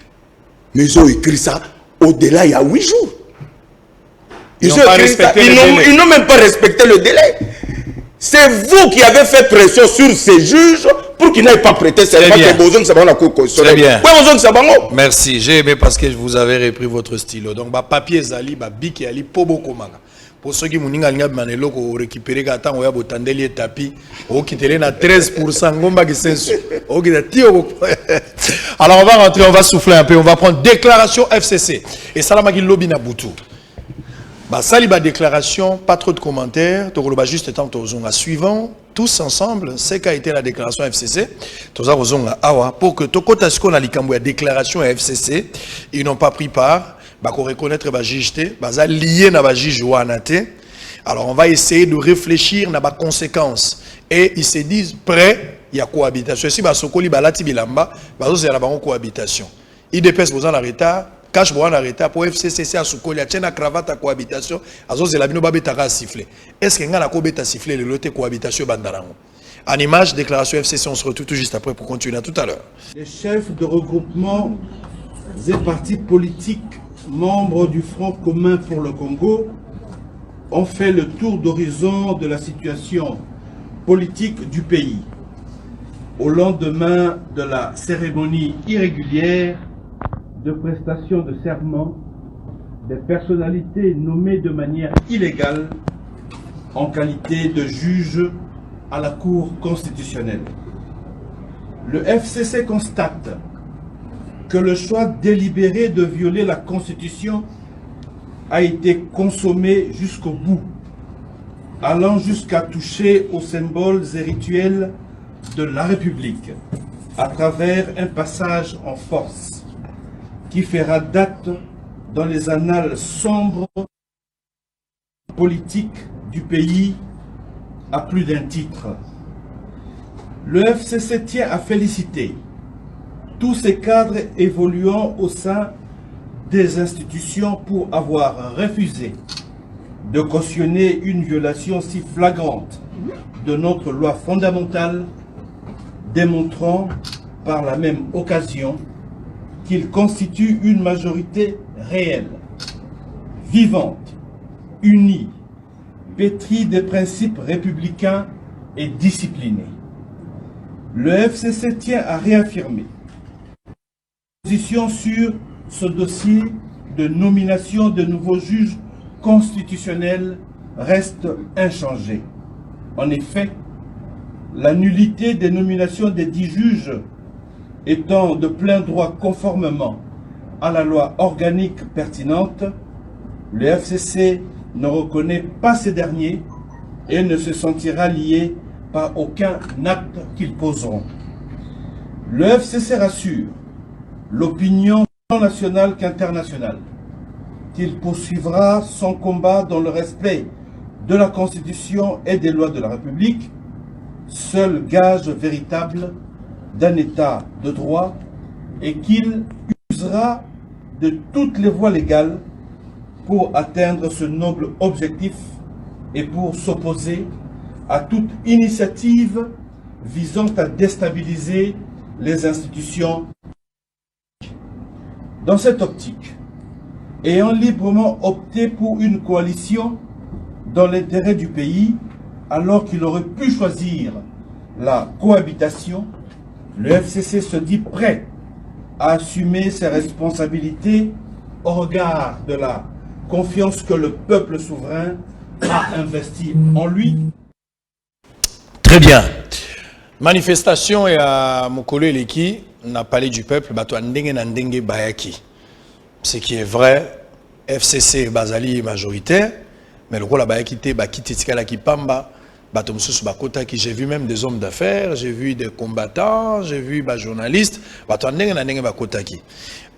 Mais ils ont écrit ça au-delà, il y a 8 jours. Ils n'ont même pas respecté le délai. C'est vous qui avez fait pression sur ces juges pour qu'ils n'aient pas prêté serment. Très bien. Merci. J'ai aimé parce que vous avez repris votre stylo. Donc, papier Zali, bic et Ali, Pobo Komanga. Pour ceux qui m'ont récupéré quand on a botandeli tapis, on quitte à 13%. Alors on va rentrer, on va souffler un peu, on va prendre déclaration FCC. Et Salamagi Lobby Naboutou. Sali ba déclaration, pas trop de commentaires, tokoloba juste tant tozonga suivant tous ensemble, c'est qu'a été la déclaration FCC, tozonga awa pour que tokota ce qu'on a likambo ya déclaration FCC, ils n'ont pas pris part, ko reconnaître ba juge baza lié na ba juge wanate. Alors on va essayer de réfléchir na ba conséquences et ils se disent prêts, il y a cohabitation. Si ba sokoli balati bilamba, bazo zela bango cohabitation. IDPS bozan arrêta cache bon arrêté pour FCC à Soukoli a tiena cravate à cohabitation azos la bino babetaka siffler est-ce que ngana ko beta siffler le loté cohabitation bandarango en image déclaration FCC. On se retrouve tout juste après pour continuer. À tout à l'heure. Les chefs de regroupement et partis politiques membres du Front commun pour le Congo ont fait le tour d'horizon de la situation politique du pays au lendemain de la cérémonie irrégulière de prestation de serment des personnalités nommées de manière illégale en qualité de juge à la Cour constitutionnelle. Le FCC constate que le choix délibéré de violer la Constitution a été consommé jusqu'au bout, allant jusqu'à toucher aux symboles et rituels de la République à travers un passage en force qui fera date dans les annales sombres politiques du pays à plus d'un titre. Le FCC tient à féliciter tous ces cadres évoluant au sein des institutions pour avoir refusé de cautionner une violation si flagrante de notre loi fondamentale, démontrant par la même occasion qu'il constitue une majorité réelle, vivante, unie, pétrie des principes républicains et disciplinée. Le FCC tient à réaffirmer sa position sur ce dossier de nomination de nouveaux juges constitutionnels reste inchangée. En effet, la nullité des nominations des 10 juges étant de plein droit conformément à la loi organique pertinente, le FCC ne reconnaît pas ces derniers et ne se sentira lié par aucun acte qu'ils poseront. Le FCC rassure l'opinion tant nationale qu'internationale qu'il poursuivra son combat dans le respect de la Constitution et des lois de la République, seul gage véritable d'un État de droit, et qu'il usera de toutes les voies légales pour atteindre ce noble objectif et pour s'opposer à toute initiative visant à déstabiliser les institutions. Dans cette optique, ayant librement opté pour une coalition dans l'intérêt du pays, alors qu'il aurait pu choisir la cohabitation, le FCC se dit prêt à assumer ses responsabilités au regard de la confiance que le peuple souverain a investie en lui. Très bien. Manifestation et à Mokolo Eleki, on a parlé du peuple, Bayaki. Ce qui est vrai, FCC Bazali est majoritaire, mais le rôle à Bayaki, j'ai vu même des hommes d'affaires, j'ai vu des combattants, j'ai vu des journalistes.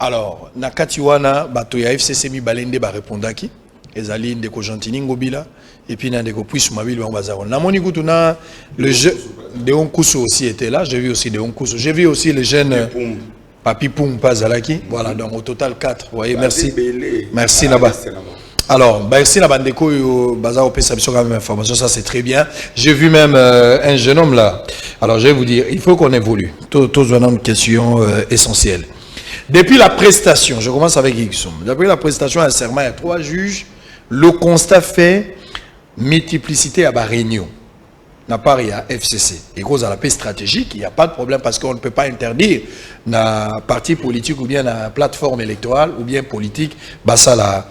Alors, Nakatiwana, Batoya FCC mi balende ba répondaki, ezali ndeko Gentini Ngobila, et puis ndeko Puisse Mabili Bazaro. Namoni Kutuna, le jeu de Onkusu aussi était là, j'ai vu aussi de Onkusu. J'ai vu aussi les jeunes Papi Poum Pazalaki. Voilà, donc au total 4. Vous voyez, merci. Merci là-bas. Alors, merci la bandeko Bazar Opé quand même information, ça c'est très bien. J'ai vu même un jeune homme là. Alors je vais vous dire, il faut qu'on évolue. Tous une question essentielle. Depuis la prestation, je commence avec Ixom. Depuis la prestation à un serment, il y a 3 juges. Le constat fait multiplicité à la réunion. N'a pas il y a FCC. Et cause à la paix stratégique, il n'y a pas de problème parce qu'on ne peut pas interdire na parti politique ou bien na plateforme électorale ou bien politique, bah ça la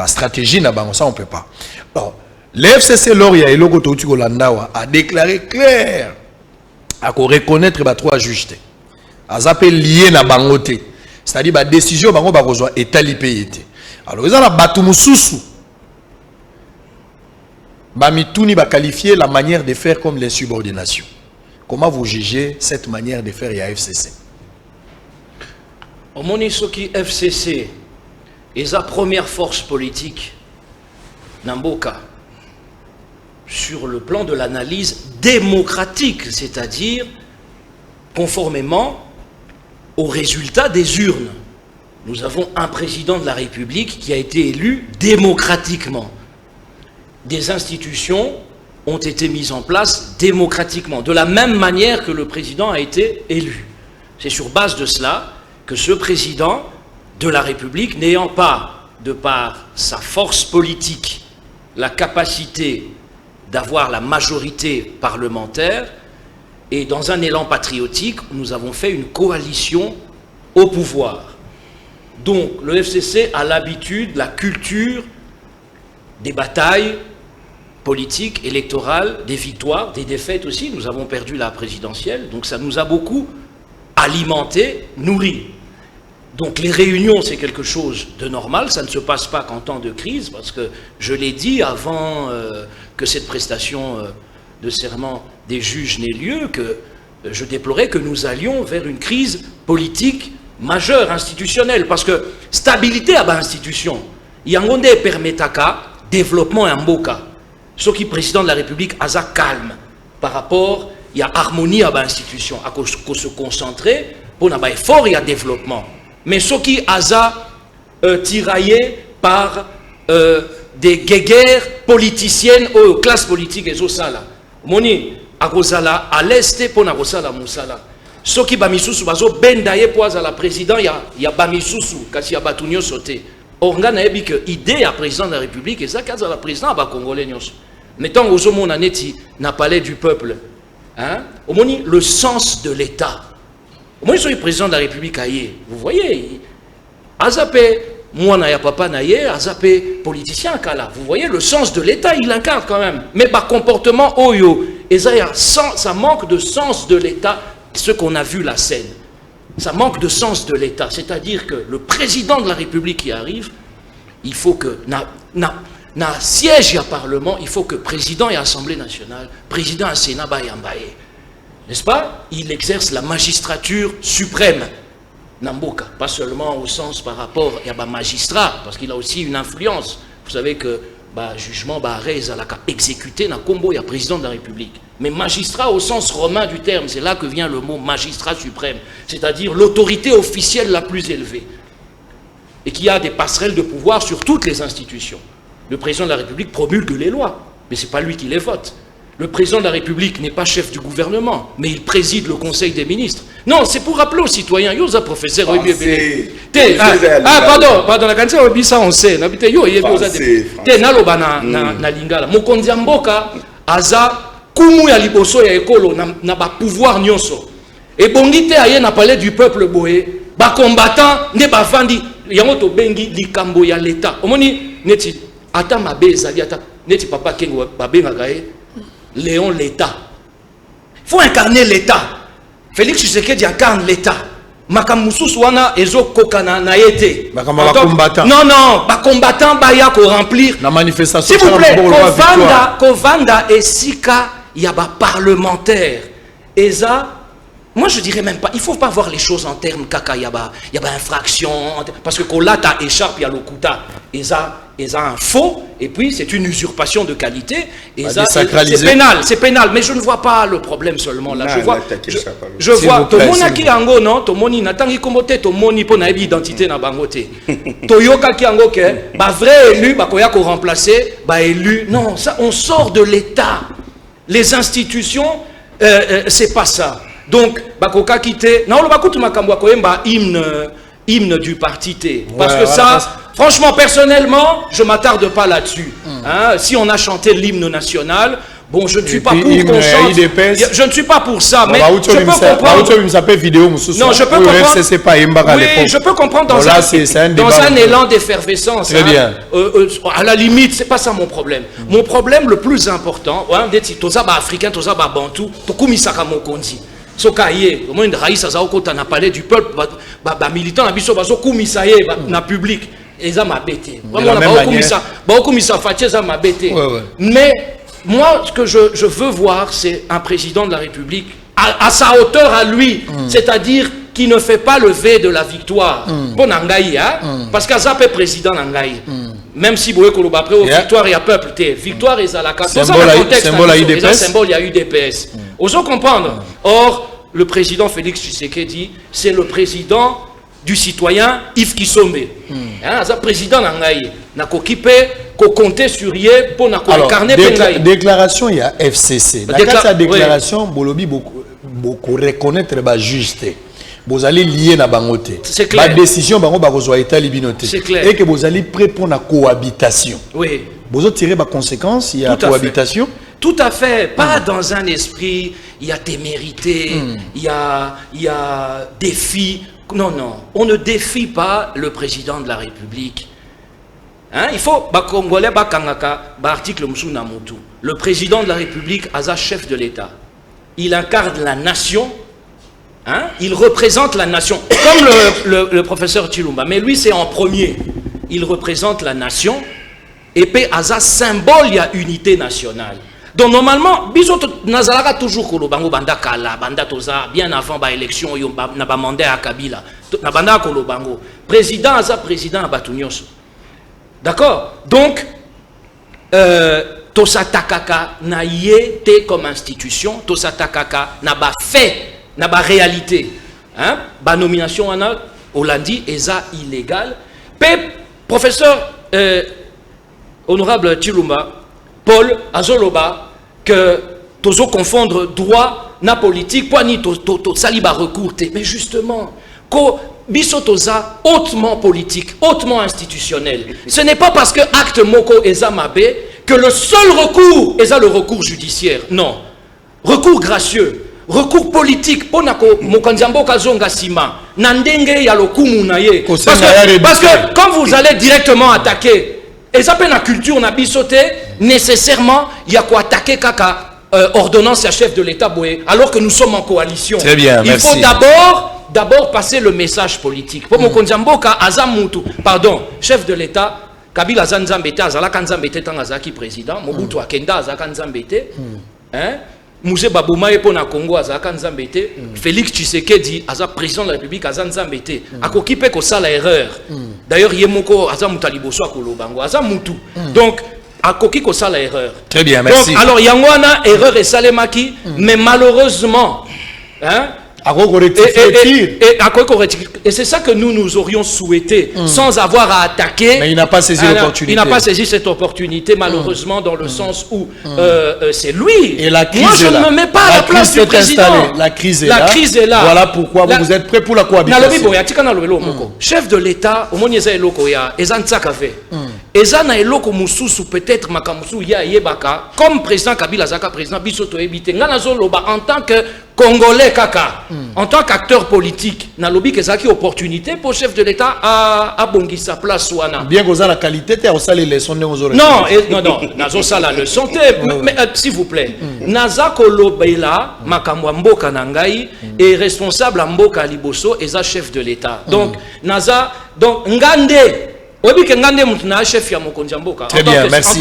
stratégie na ça on peut pas. Alors, l'FCC Loria et Logoto Tugolandawa a déclaré clair à qu'on reconnaître les 3 juges. À s'appeler lié na bangote. C'est-à-dire la décision bango ba rejoindre état li pays. Alors, ils ont la Batumususu. Bamituni va qualifier la manière de faire comme l'insubordination. Comment vous jugez cette manière de faire à FCC? Au Monisoki FCC est sa première force politique Namboka sur le plan de l'analyse démocratique, c'est-à-dire conformément aux résultats des urnes. Nous avons un président de la République qui a été élu démocratiquement. Des institutions ont été mises en place démocratiquement, de la même manière que le président a été élu. C'est sur base de cela que ce président de la République, n'ayant pas, de par sa force politique, la capacité d'avoir la majorité parlementaire, et dans un élan patriotique, nous avons fait une coalition au pouvoir. Donc le FCC a l'habitude, la culture des batailles politiques, électorales, des victoires, des défaites aussi. Nous avons perdu la présidentielle, donc ça nous a beaucoup alimenté, nourri. Donc les réunions, c'est quelque chose de normal, ça ne se passe pas qu'en temps de crise, parce que je l'ai dit avant que cette prestation de serment des juges n'ait lieu, que je déplorais que nous allions vers une crise politique majeure, institutionnelle, parce que stabilité à l'institution, il y a un monde permetaka développement en Mboka. Ce qui président de la République a ça calme par rapport, il y a harmonie à l'institution, à se concentrer pour un effort, il y a développement. Mais ce qui a ça tiraillé par des guéguerres politiciennes aux classes politiques et ça là. Moni à Rosala à l'est pour na Rosala Moussala. Ce qui bamisusu bazo bendaye poise à la président il y a bamisusu kasi ya batunyo sauté. Organe ebi que idée à président de la République et ça kaza la président ba congolais nyos. Mettons aux hommes on aneti n'a palais du peuple. Hein? Au moni le sens de l'État. Au moins le président de la République aïe. Vous voyez Azapé moi na ya papa na ye Azapé politicien kala. Vous voyez le sens de l'État il incarne quand même. Mais par comportement oyo et ça manque de sens de l'État. Ce qu'on a vu la scène, ça manque de sens de l'État, c'est-à-dire que le président de la République qui arrive, il faut que na siège à Parlement, il faut que président et Assemblée nationale, président et Sénat bayambaye, n'est-ce pas? Il exerce la magistrature suprême, Namboka, pas seulement au sens par rapport à magistrat, parce qu'il a aussi une influence. Vous savez que jugement arrêt exécuté na combo il y a président de la République. Mais magistrat au sens romain du terme, c'est là que vient le mot magistrat suprême, c'est-à-dire l'autorité officielle la plus élevée et qui a des passerelles de pouvoir sur toutes les institutions. Le président de la République promulgue les lois, mais c'est pas lui qui les vote. Le président de la République n'est pas chef du gouvernement, mais il préside le Conseil des ministres. Non, c'est pour rappeler aux citoyens, yoza professeur, pardon, la candidature ça on sait, yo naloba na lingala, mokonzi mboka aza kumu ya liboso ya ekolo na ba pouvoir nyonso. Et bongite aye na palais du peuple boé, ba combattant ne ba vandi yango to bengi likambo ya l'État. Omoni neti ata mabe ezali ata neti papa kengo ba benga gaé Léon l'État. Il faut incarner l'État. Félix Tshisekedi incarne l'État. Makamusus wana ezo kokana na yete. Non, ba combattant ba ya ko remplir la manifestation. S'il vous plaît, Kovanda et Sika, il y a ba parlementaire. Eza, moi je dirais même pas, il faut pas voir les choses en termes kaka y a ba infraction parce que kolata écharpe il y a lokuta. Eza un faux et puis c'est une usurpation de qualité et c'est pénal mais je ne vois pas le problème seulement là. Je vois tomona ki yango non tomoni natangi komote tomoni po na identité na bangote. Toyoka ki yango ke ba vrai élu ba koya ko remplacer ba élu non ça on sort de l'État. Les institutions c'est pas ça. Donc bakoka kité na oloba kutu makambo koyemba hymne du parti T parce que ça franchement, personnellement, je ne m'attarde pas là-dessus. Hein? Si on a chanté l'hymne national, bon, je ne suis pas pour qu'on chante. Je ne suis pas pour ça, mais je peux comprendre. Non, je peux comprendre. Oui, je peux comprendre dans un élan d'effervescence. Très bien. À la limite, ce n'est pas ça mon problème. Mon problème le plus important, c'est que les Africains, les Bantous, Sokaye, au Raïs Azaoko, tu as parlé du peuple, militant, na public. et ça m'a bêté. Mais moi, ce que je veux voir, c'est un président de la République à sa hauteur à lui, c'est-à-dire qui ne fait pas le V de la victoire. Bon, parce qu'à ça, président Nangaï. Même si vous voyez après victoire, il y a peuple. Victoire, il y a la carte. Symbole il y a UDPS. Osons comprendre. Or, le président Félix Tshisekedi, c'est le président du citoyen Yves Kisombe. Le président Nangaï n'a qu'occupé, qu'on comptait sur lui pour incarner Pengaï. Déclaration, il y a FCC. Dans la déclaration, Bolobi beaucoup reconnaître juste. Vous allez lier na bangote. C'est clair. La décision bango bakozwa état libinoté. C'est clair. Et que vous allez prêt pour la cohabitation. Oui. Vous allez tirer les conséquences, il y a cohabitation. Tout à fait. Pas dans un esprit, il y a témérité, il y a défi. Non, non. On ne défie pas le président de la République. Hein? Il faut, Congolais, article Moussounamutu. Le président de la République, Aza, chef de l'État. Il incarne la nation. Hein? Il représente la nation, comme le professeur Chilumba, mais lui c'est en premier. Il représente la nation et puis Aza symbole, il y a unité nationale. Donc normalement, bisoto nazalaka toujours kolobango banda kala, banda toza bien avant ba élection yo na ba mandat à Kabila. Na banda kolobango. Président Aza président abatunyoso. D'accord? Donc tosatakaka na yete comme institution, tosatakaka na ba fait na ba réalité, hein? Ba nomination en Hollandi eza illégal. Professeur honorable Chilumba Paul Azoloba que tozo confondre droit na politique pour ni to saliba recours. Mais justement, ko biso toza hautement politique, hautement institutionnel. Ce n'est pas parce que acte moko eza mabe que le seul recours eza le recours judiciaire. Non, recours gracieux. Recours politique pour mokanzambo kazonga sima nandenge ya lokumu na ye parce que quand vous allez directement attaquer et ça peut la culture na bisoté nécessairement il y a quoi attaquer kaka ordonnance à chef de l'État boé alors que nous sommes en coalition. Très bien, il faut d'abord passer le message politique pour mokanzambo ka azamutu pardon chef de l'État Kabila Zanzambete azala kanzambete tangazaki président Mobutu akenda azaka nzambete hein. Mousé Babouma et Pona Congo Azaka Nzambete, Félix Tshisekedi Aza président de la République Aza Nzambete, Akokipe ko sala erreur. D'ailleurs Yemoko Aza Mutaliboso Akolobango Aza Mutu. Donc Akoki ko sala erreur. Très bien, merci. Donc alors Yangwana erreur et salemaki, mais malheureusement hein et c'est ça que nous aurions souhaité, sans avoir à attaquer. Mais il n'a pas saisi l'opportunité. Il n'a pas saisi cette opportunité, malheureusement, dans le sens où c'est lui. Et la crise moi, je ne me mets pas à la place du président. La crise est là. Voilà pourquoi vous êtes prêts pour la cohabitation. Chef de l'État, au moins, il y a eloko ya, ezantsakave. Ezana eloko mususu peut-être makamusu ya yebaka comme président Kabila Zaka président bisoto ebite ngana zoloba en tant que Congolais kaka, en tant qu'acteur politique, na lobby que ça qui opportunité pour chef de l'État à bongisa place wana. Bien que ça la qualité, tu as aussi les leçons de nos oreilles. Non, nazo ça la leçon. Mais s'il vous plaît, naza kolobela makamwa mboka nangai est responsable mboka liboso et ça chef de l'État. Donc naza donc ngande. Très bien, merci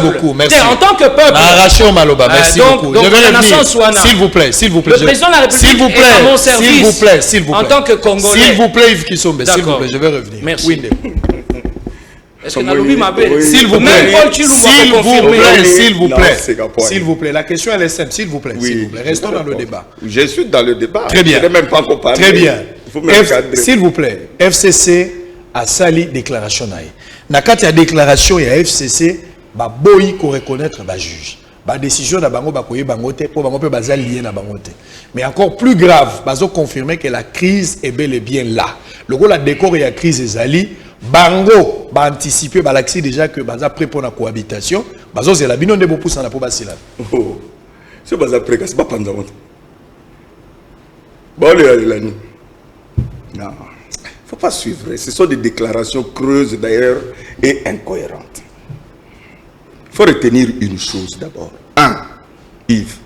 beaucoup. Merci. En tant que peuple. Narration Maloba, merci beaucoup. Je vais revenir. S'il vous plaît. Le président de la République est à mon service. S'il vous plaît. En tant que Congolais. S'il vous plaît, Yves Kisombe, s'il vous plaît, je vais revenir. Merci. Est-ce que Nalobi m'appelle? S'il vous plaît. S'il vous plaît. La question elle est simple. S'il vous plaît. Restons dans le débat. Je suis dans le débat. Très bien. Je n'ai même pas encore parlé. Très bien. S'il vous plaît. FCC a sali déclaration naïe. Na kati ya déclaration ya FCC ba boyi ko reconnaître ba juge. Ba décision na bango ba koye bango te pour bango pe bazali lié na bango te. Mais encore plus grave, bazo confirmer que la crise est bel et bien là. Le gros la décor ya crise ezali bango ba anticiper ba l'axi déjà que baza prêt pour la cohabitation, bazo zela bino ndebo poussa na po basila. Oh. Ce baza prêt c'est pas panza honte. Ba le alani. Non. Il ne faut pas suivre. Ce sont des déclarations creuses d'ailleurs et incohérentes. Il faut retenir une chose d'abord. Yves,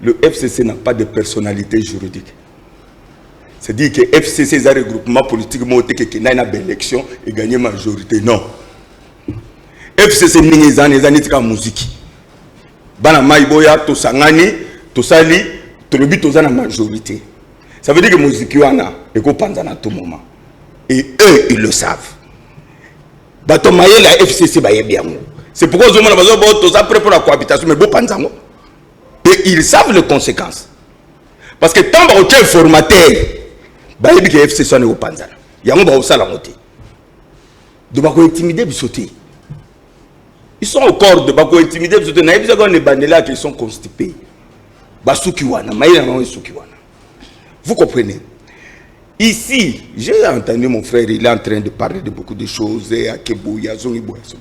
le FCC n'a pas de personnalité juridique. C'est-à-dire que FCC est un regroupement politique qui a une élection et gagné majorité. Non. FCC est un musique. Bana Maïboya, Tosangani, Tosali, Tolobi, Tosana majorité. Ça veut dire que la musique est pendant à tout moment. Et eux, ils le savent. Batomaye, la FCC, bien. C'est pourquoi ils ont besoin prêt pour la cohabitation, mais bon, panzango. Et ils savent les conséquences. Parce que tant que tu es formateur, bah il y a FCC au panzana. Il y a un peu de salamoté. De bako intimider bisoté. Ils sont au corps de bako intimider bisoté. Na ebisa qu'on est bandela qui sont constipés. Basukiwana, maïla na sukiwana. Vous comprenez? Ici, j'ai entendu mon frère, il est en train de parler de beaucoup de choses.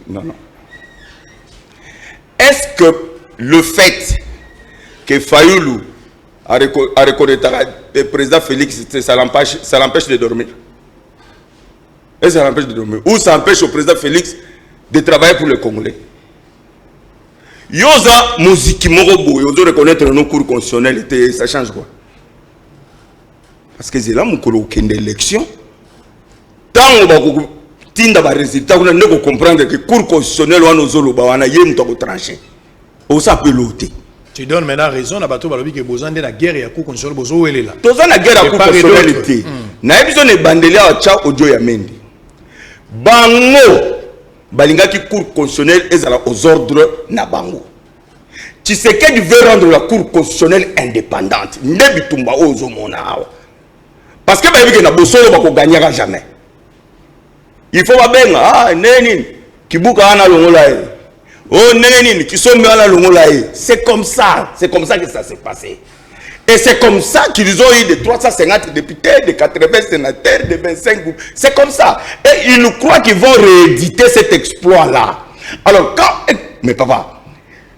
Non, non. Est-ce que le fait que Fayoulou a reconnaître le président Félix, ça l'empêche de dormir? Est-ce que ça l'empêche de dormir? Ou ça empêche au président Félix de travailler pour le Congolais? Yoza Mouziki Morobo, Yoza reconnaître nos cours constitutionnels, ça change quoi? Parce que c'est là mon aucune élection. Tant qu'on tinda ba résultat, on ne comprendre que cours constitutionnel ou nos zolo ba wana yem to trancher. On s'appeloter. Tu donnes maintenant raison à bateau balobi que besoin de la guerre et à cours constitutionnel bozo est là. Toza la guerre à cours constitutionnel. Na besoin de bandeler à cha audio ya mendi. Bango balinga ki cours constitutionnel ezala aux ordres na bango. Tshisekedi veut rendre la cour constitutionnelle indépendante. Nebitumba ozo mona awa. Parce que il ne gagnera jamais. Il faut pas bien. Ah, Nénin, qui bouge à la longolae. Oh, Nénin, qui sont à la longolae. C'est comme ça. C'est comme ça que ça s'est passé. Et c'est comme ça qu'ils ont eu de 350 députés, de 80 sénateurs, de 25 groupes. C'est comme ça. Et ils croient qu'ils vont rééditer cet exploit-là. Alors, quand. Mais papa,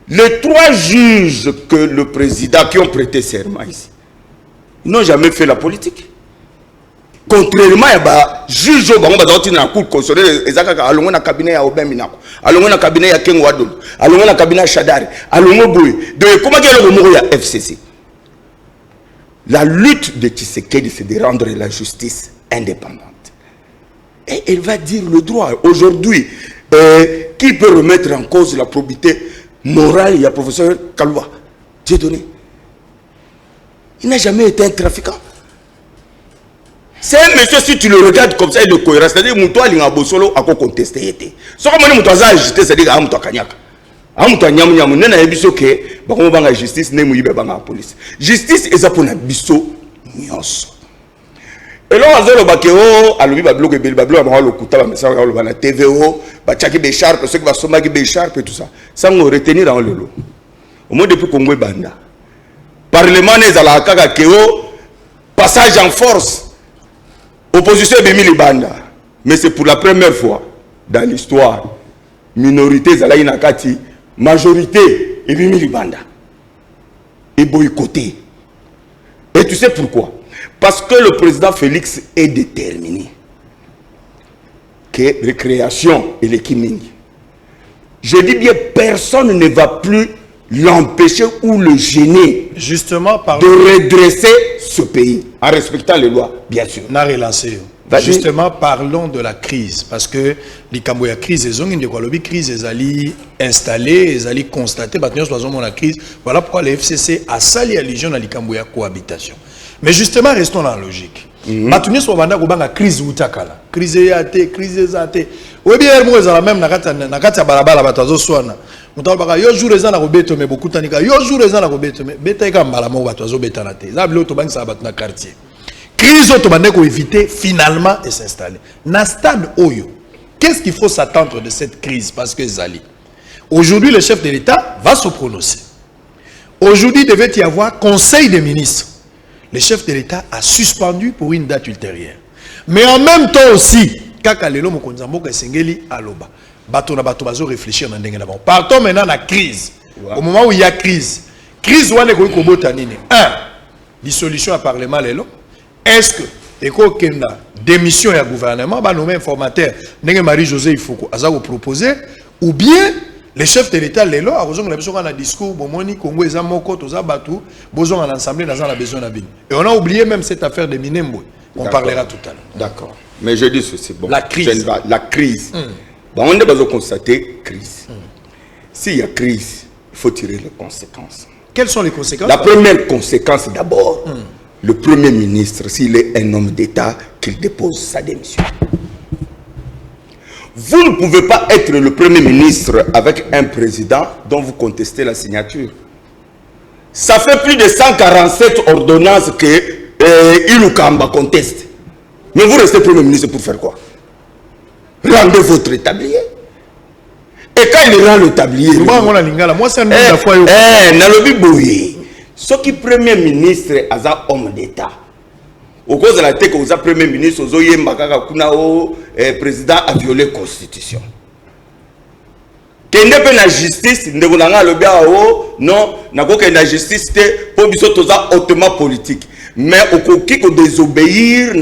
les 3 juges que le président qui ont prêté serment ici, ils n'ont jamais fait la politique. Contrairement à juge au dans la cour constitutionnelle, ezaka alongo na cabinet ya Obin Minako, alongo na cabinet ya Ken Wadol, alongo na cabinet ya Shadari, alongo Boy. Donc comment que le mot ya FCC? La lutte de Tshisekedi, c'est de rendre la justice indépendante. Et elle va dire le droit. Aujourd'hui, qui peut remettre en cause la probité morale? Il y a professeur Kaloua, Dieu donné. Il n'a jamais été un trafiquant. C'est un monsieur, si tu le regardes comme ça, il est cohérent. C'est-à-dire que Moutoua Lingabosolo a contesté. Si on Moutoua a agité, c'est-à-dire que Moutoua Kanyaka. Moutoua Nyamou, n'a pas dit que la justice n'est pas la police. Justice est pour la biso nyonso. Et là, on a dit que le Bablo est le Kouta, la TVO, Bachaki Bécharpe, ceux qui vont sommer Bécharpe et tout ça. Ça, on retenir dans le lot. Au moins, depuis Congo Banda. Parlement n'est à la Kaka Keo, passage en force. Opposition est Bemili Banda. Mais c'est pour la première fois dans l'histoire. Minorité Zalaï Nakati, majorité est Bemili Banda. Et boycotté. Et tu sais pourquoi? Parce que le président Félix est déterminé. Que récréation et l'équiming. Je dis bien, personne ne va plus l'empêcher ou le gêner justement de redresser ce pays en respectant les lois, bien sûr. On a relancé. Justement, parlons de la crise. Parce que les Cambouya crise, ils ont une crise, ils allaient installer, ils allaient constater, la crise. Voilà pourquoi les FCC a sali à l'Égion dans les Cambouya cohabitation. Mais justement, restons dans la logique. Maintenant, on va la crise ou takala. Crise yate, crise zate. Ou bien, moi, ils même nakata balabala batazo soana. Yo jour les ans na robeto mais beaucoup tanika. Yo jour les ans na robeto mais beta ka mbala mo batazo betanate. Ça blo to bank sa batna quartier. Crise auto bande ko éviter finalement et s'installer. Na stade oyo. Qu'est-ce qu'il faut s'attendre de cette crise parce que Zali. Aujourd'hui, le chef de l'État va se prononcer. Aujourd'hui, devait y avoir conseil des ministres. Le chef de l'État a suspendu pour une date ultérieure. Mais en même temps aussi, kaka lelo mo konzambo ka sengeli aloba. Bato na bato bazo réfléchir na ndenge na bon. Partons maintenant à la crise. Wow. Au moment où il y a crise. Crise wane ko kobota nini? 1. Dissolution à parlement lelo. Est-ce que eko kenda démission ya gouvernement ba nommer informateur ndenge Marie-Josée Ifoko azako proposer ou bien Les chefs de l'État, les lois, ils ont besoin d'un discours, Bomoni, Congo, ils ont moko, toza batu, besoin d'un assemblée, ils ont besoin d'un. Et on a oublié même cette affaire de Minembo. On parlera tout à l'heure. D'accord. Mais je dis ceci. Bon, la crise. La crise. Bon, on a besoin de constater crise. S'il y a crise, il faut tirer les conséquences. Quelles sont les conséquences? La première conséquence d'abord, le Premier ministre, s'il est un homme d'État, qu'il dépose sa démission. Vous ne pouvez pas être le Premier ministre avec un président dont vous contestez la signature. Ça fait plus de 147 ordonnances que Ilukamba conteste. Mais vous restez Premier ministre pour faire quoi? Rendez votre tablier. Et quand il rend le tablier... Moi, c'est un la fois... Ce qui est Premier ministre est un homme d'État. Au cause de la tête que vous êtes Premier ministre, vous avez président a violé la Constitution. Quand vous avez la justice, vous avez non, la justice pour hautement politique. Mais au cas de désobéir, il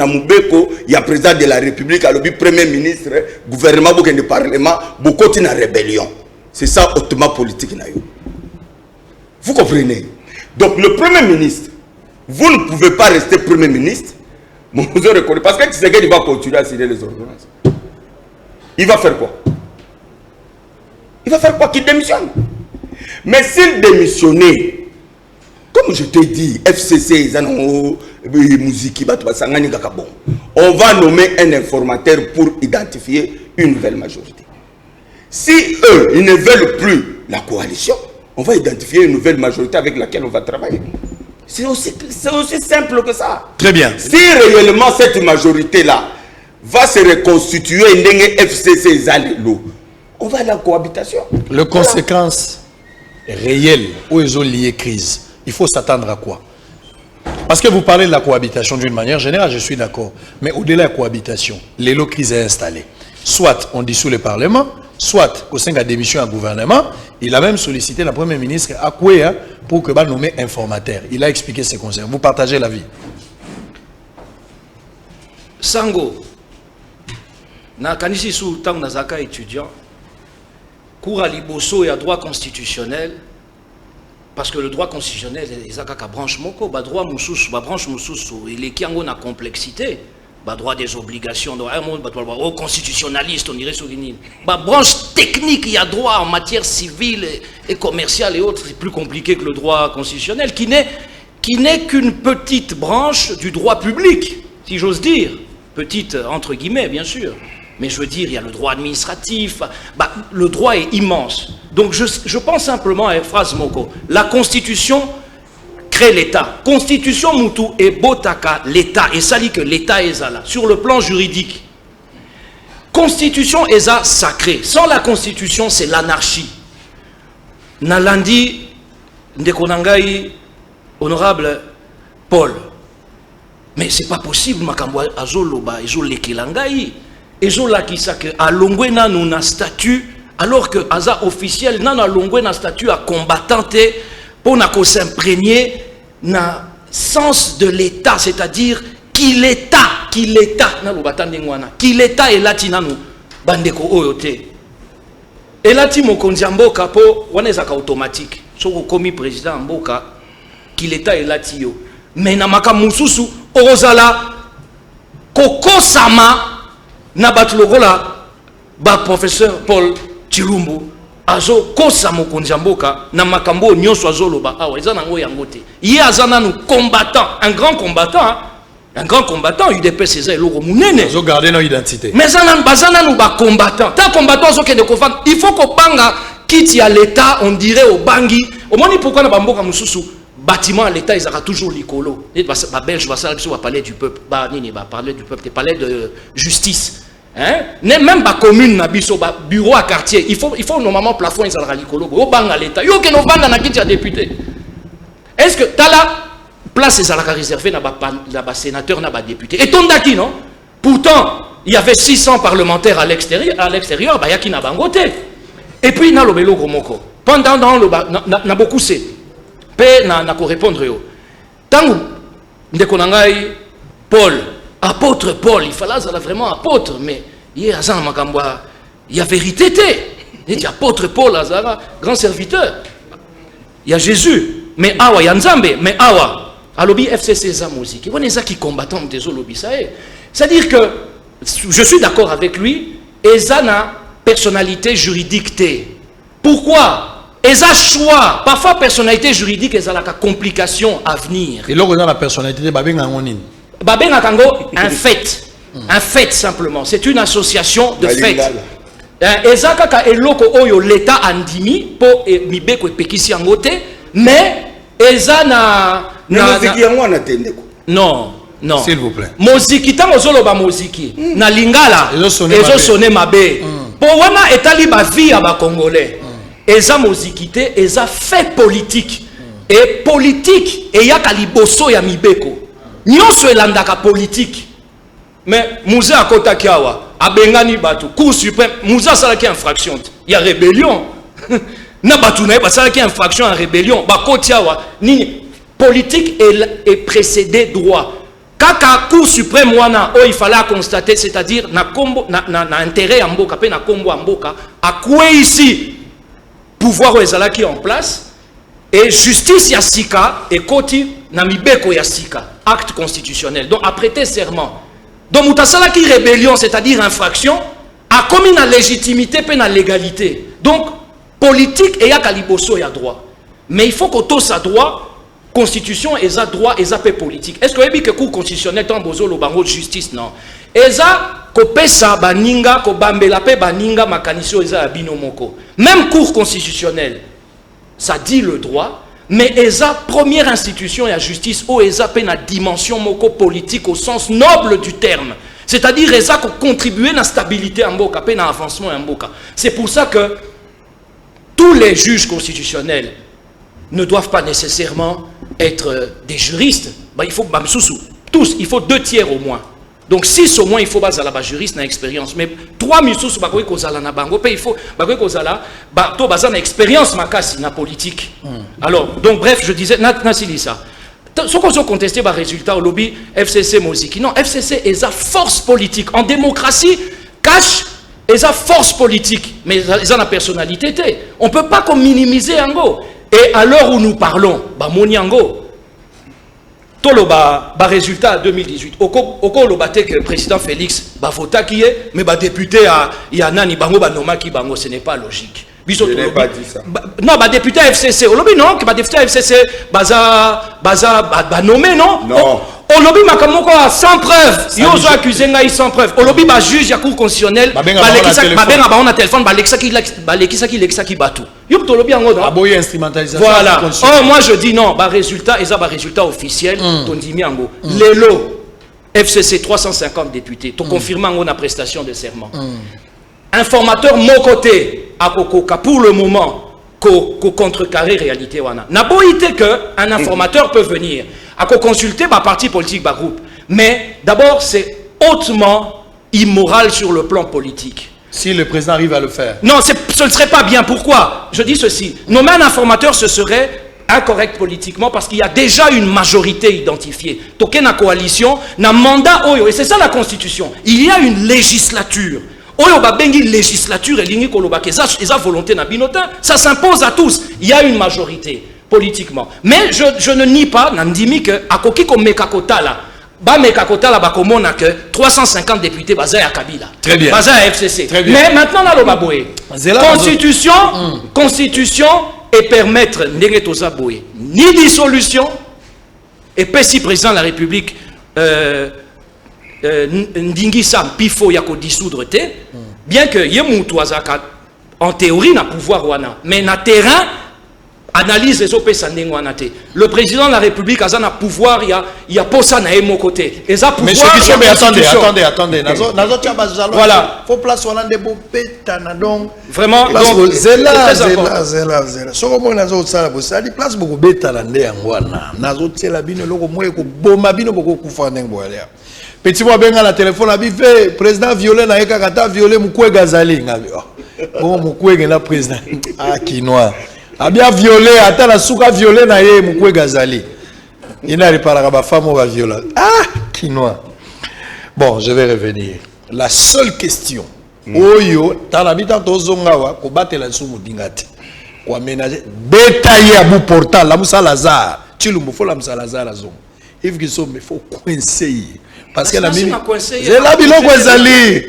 y a président de la République, le Premier ministre, gouvernement, le Parlement, beaucoup de rébellion. C'est ça hautement politique. Vous comprenez? Donc le Premier ministre, vous ne pouvez pas rester Premier ministre. Vous reconnaissez, parce que Tshisekedi va continuer à signer les ordonnances. Il va faire quoi? Il va faire quoi? Qu'il démissionne. Mais s'il démissionnait, comme je t'ai dit, FCC, on va nommer un informateur pour identifier une nouvelle majorité. Si eux, ils ne veulent plus la coalition, on va identifier une nouvelle majorité avec laquelle on va travailler. C'est aussi simple que ça. Très bien. Si réellement cette majorité-là va se reconstituer, FCC, on va à la cohabitation. Les conséquences réelles où ils ont lié crise, il faut s'attendre à quoi? Parce que vous parlez de la cohabitation d'une manière générale, je suis d'accord. Mais au-delà de la cohabitation, l'élo crise est installée. Soit on dissout le Parlement, soit au sein de la démission du gouvernement, il a même sollicité la Première ministre Akouéa pour que va nommer informateur. Il a expliqué ses conseils. Vous partagez l'avis? Sango, na kanisi sous tang nazaka étudiant, cours à liboso et à droit constitutionnel, parce que le droit constitutionnel est à branche moko, ba droit moussous, ba branche moussous, il est qui en a complexité. Bah, droit des obligations, au constitutionnaliste, on dirait sur une branche technique, il y a droit en matière civile et commerciale et autres, c'est plus compliqué que le droit constitutionnel, qui n'est qu'une petite branche du droit public, si j'ose dire. Petite, entre guillemets, bien sûr. Mais je veux dire, il y a le droit administratif, le droit est immense. Donc je pense simplement à une phrase Moko, la Constitution crée l'État. Constitution Moutou et Botaka, l'État. Et ça dit que l'État est là. Sur le plan juridique, Constitution est sacrée. Sans la Constitution, c'est l'anarchie. Nalandi, Ndekonangai, honorable Paul. Mais c'est pas possible, Makambo Azoloba, Ezolekelangai. Ezolakisa que à Longwena nous na statut, alors que Aza officiel, n'a Longwena statut à combattante pour s'imprégner na sens de l'État, c'est-à-dire qu'il l'État est latina nous bandeko oyote et lati mokonzi mboka po wanezaka automatique soko komi président mboka qu'il l'État est latio mais na makamususu ozala kokosama na batulogola ba professeur Paul Chilumbu azo kosa mokonzi mboka na makambo nyonso azoloba awa eza nango yangote ye azana nous combattant un grand combattant UDPS César eloko munene azo garder nos identité mais bazana nous ba combattant ta combattant zo kende kofanda il faut ko banga kiti ya l'état on dirait au bangi au moni pourquoi na bamboka mususu bâtiment à l'état ils sera toujours likolo ba belge ba ça va parler du peuple ba nini ba parler du peuple parler de justice. Hein? Même la commune, le bureau à quartier, il faut normalement plafond et ça likolo. Au bang à l'État. Yo que nous vendons na kiti à député. Est-ce que t'as la place est réservée na ba sénateur na ba député? Et ton daki non? Pourtant, il y avait 600 parlementaires à l'extérieur, bah yaki na bangote. Et puis na lobelo gomoko. Pendant dans le na beaucoup c'est. Pe na ko répondre yo. Tangu ndekonangai Paul apôtre Paul, il fallait vraiment apôtre, mais il y a vérité. Il dit apôtre Paul Lazara, grand serviteur. Il y a Jésus, mais awa, il y a Nzambe, mais awa. Alobi FCC za musique. On est ça qui combattant des lobby ça est. C'est-à-dire que je suis d'accord avec lui, eza na personnalité juridique té. Pourquoi? Eza choix, parfois personnalité juridique eza la complication à venir. Et là on a la personnalité babenga ngonine. Babenga kango un fait. Un fait simplement, c'est une association de faits. Eza kaka eloko oyo l'état andimi po mibeko epekisi yango te, mais eza na non, non. S'il vous plaît. Moziki tango zoloba moziki na lingala ezo sonné mabe. Po wana etali ba vie ya ba congolais. Eza moziki te, eza fait politique. Et politique eyaka liboso ya mibeko. Nyonso elandaka politique. Mais Moussa a kotaki awa abengani batu cour suprême Moussa salaki infraction. Il y a rébellion. Na batu na ba salaki infraction en rébellion. Ba koti awa ni politique est précédé droit. Kaka cour suprême wana il fallait constater, c'est-à-dire na kombo na intérêt ya mboka pe na kombo ya mboka a quoi ici pouvoir ezalaki en place et justice ya sika et koti na mibeko ya sika acte constitutionnel. Donc à prêter serment. Donc mutasala qui rébellion, c'est-à-dire infraction, a commis la légitimité et la légalité. Donc politique et ya kaliboso ya droit. Mais il faut que tout ça droit, constitution et ça droit et ça politique. Est-ce que vous avez que cour constitutionnel tant bozo le bango de justice non? Et ça ko pesa baninga ko bambela pe baninga makanisio eza abino moko. Même cour constitutionnelle, ça dit le droit. Mais ESA, première institution et la justice, où ESA peine la dimension moko politique au sens noble du terme. C'est-à-dire ESA qui contribue à la stabilité en Mboka, peine à l'avancement en Mboka. C'est pour ça que tous les juges constitutionnels ne doivent pas nécessairement être des juristes. Bah, il faut tous, il faut 2 tiers au moins. Donc 6 au moins, il faut baser la juriste dans l'expérience. Mais 3 misous, bah, il faut baser l'expérience makasi na politique. Alors, donc bref, je disais, ça. Ce qu'on a contesté, le résultat au lobby FCC Moziki. Non, FCC est sa force politique. En démocratie, cache est sa force politique. Mais ils ont la personnalité. On ne peut pas minimiser Ango. Et à l'heure où nous parlons, Moni Ango, le résultat 2018 au bate que le président Félix vota qui est mais député il y a nani bango banoma qui bango ce n'est pas logique. Je n'ai pas dit ça. Non, député FCC au lobby non que député FCC baza nommé non non au lobby makamoko sans preuve yo zo accusé ngai sans preuve au lobby juge ya cour constitutionnelle babenga ba on a téléphone balekisa ki batu yo to lobby ngo aboye instrumentalisation. Voilà. Oh moi je dis non résultat eza résultat officiel tondimi ngo lelo FCC 350 députés to confirmer ngo na prestation de serment. Informateur mon côté à Kokoka pour le moment contrecarrer réalité wana. Na boité que un informateur peut venir à consulter par parti politique, par groupe. Mais d'abord, c'est hautement immoral sur le plan politique. Si le président arrive à le faire. Non, ce ne serait pas bien. Pourquoi? Je dis ceci. Nommer un informateur, ce serait incorrect politiquement parce qu'il y a déjà une majorité identifiée. Toké na coalition, na mandat oyo. Et c'est ça la Constitution. Il y a une législature. Oyo ba bengi législature et lingi kolobake. Ça volonté na binotin. Ça s'impose à tous. Il y a une majorité. Politiquement. Mais je ne nie pas, Nandimi, que à Kokiko Mekakotala, Mekakotala Bakomona que 350 députés basés à Kabila. Très bien. Basés à FCC. Très bien. Mais maintenant, là, Constitution et permettre Negetoza Boé, ni dissolution, et pas si président de la République, Ndingi Sam Pifo Yako dissoudre, bien que Yemoutoazaka, en théorie, n'a pouvoir wana, mais na terrain, analyse les OP Sandengwanate. Le président de la République a un pouvoir, il y a pas ça na côté. Et ça pouvoir. Mais ceux qui sont attendez. Voilà. Faut place on a des beaux pétana donc. Vraiment. Donc zela. So comme nazo sala bo sali place beaucoup pétana ndé ngwana. Nazo tsela bino loko moye ko boma bino boko kufa ndengbo ya. Petit moi benga na téléphone abi fait président violé na eka kata violé mukwe gazali ngabi. Bon mukwe na président. Ah kinois. A bien violé, attends la souka violé na ye mukwe gazali. Il n'a pas la femme va violer. Ah, quinoa. Bon, je vais revenir. La seule question Oyo, talabita tozongawa, ko batela sumu dingati. Ko ménager détaillé à bout portal, la Moussa Lazare. Chilumbo faut la Moussa Lazare la zone. If qui sont mais faut coincer parce que la mine. C'est la biloko ezali.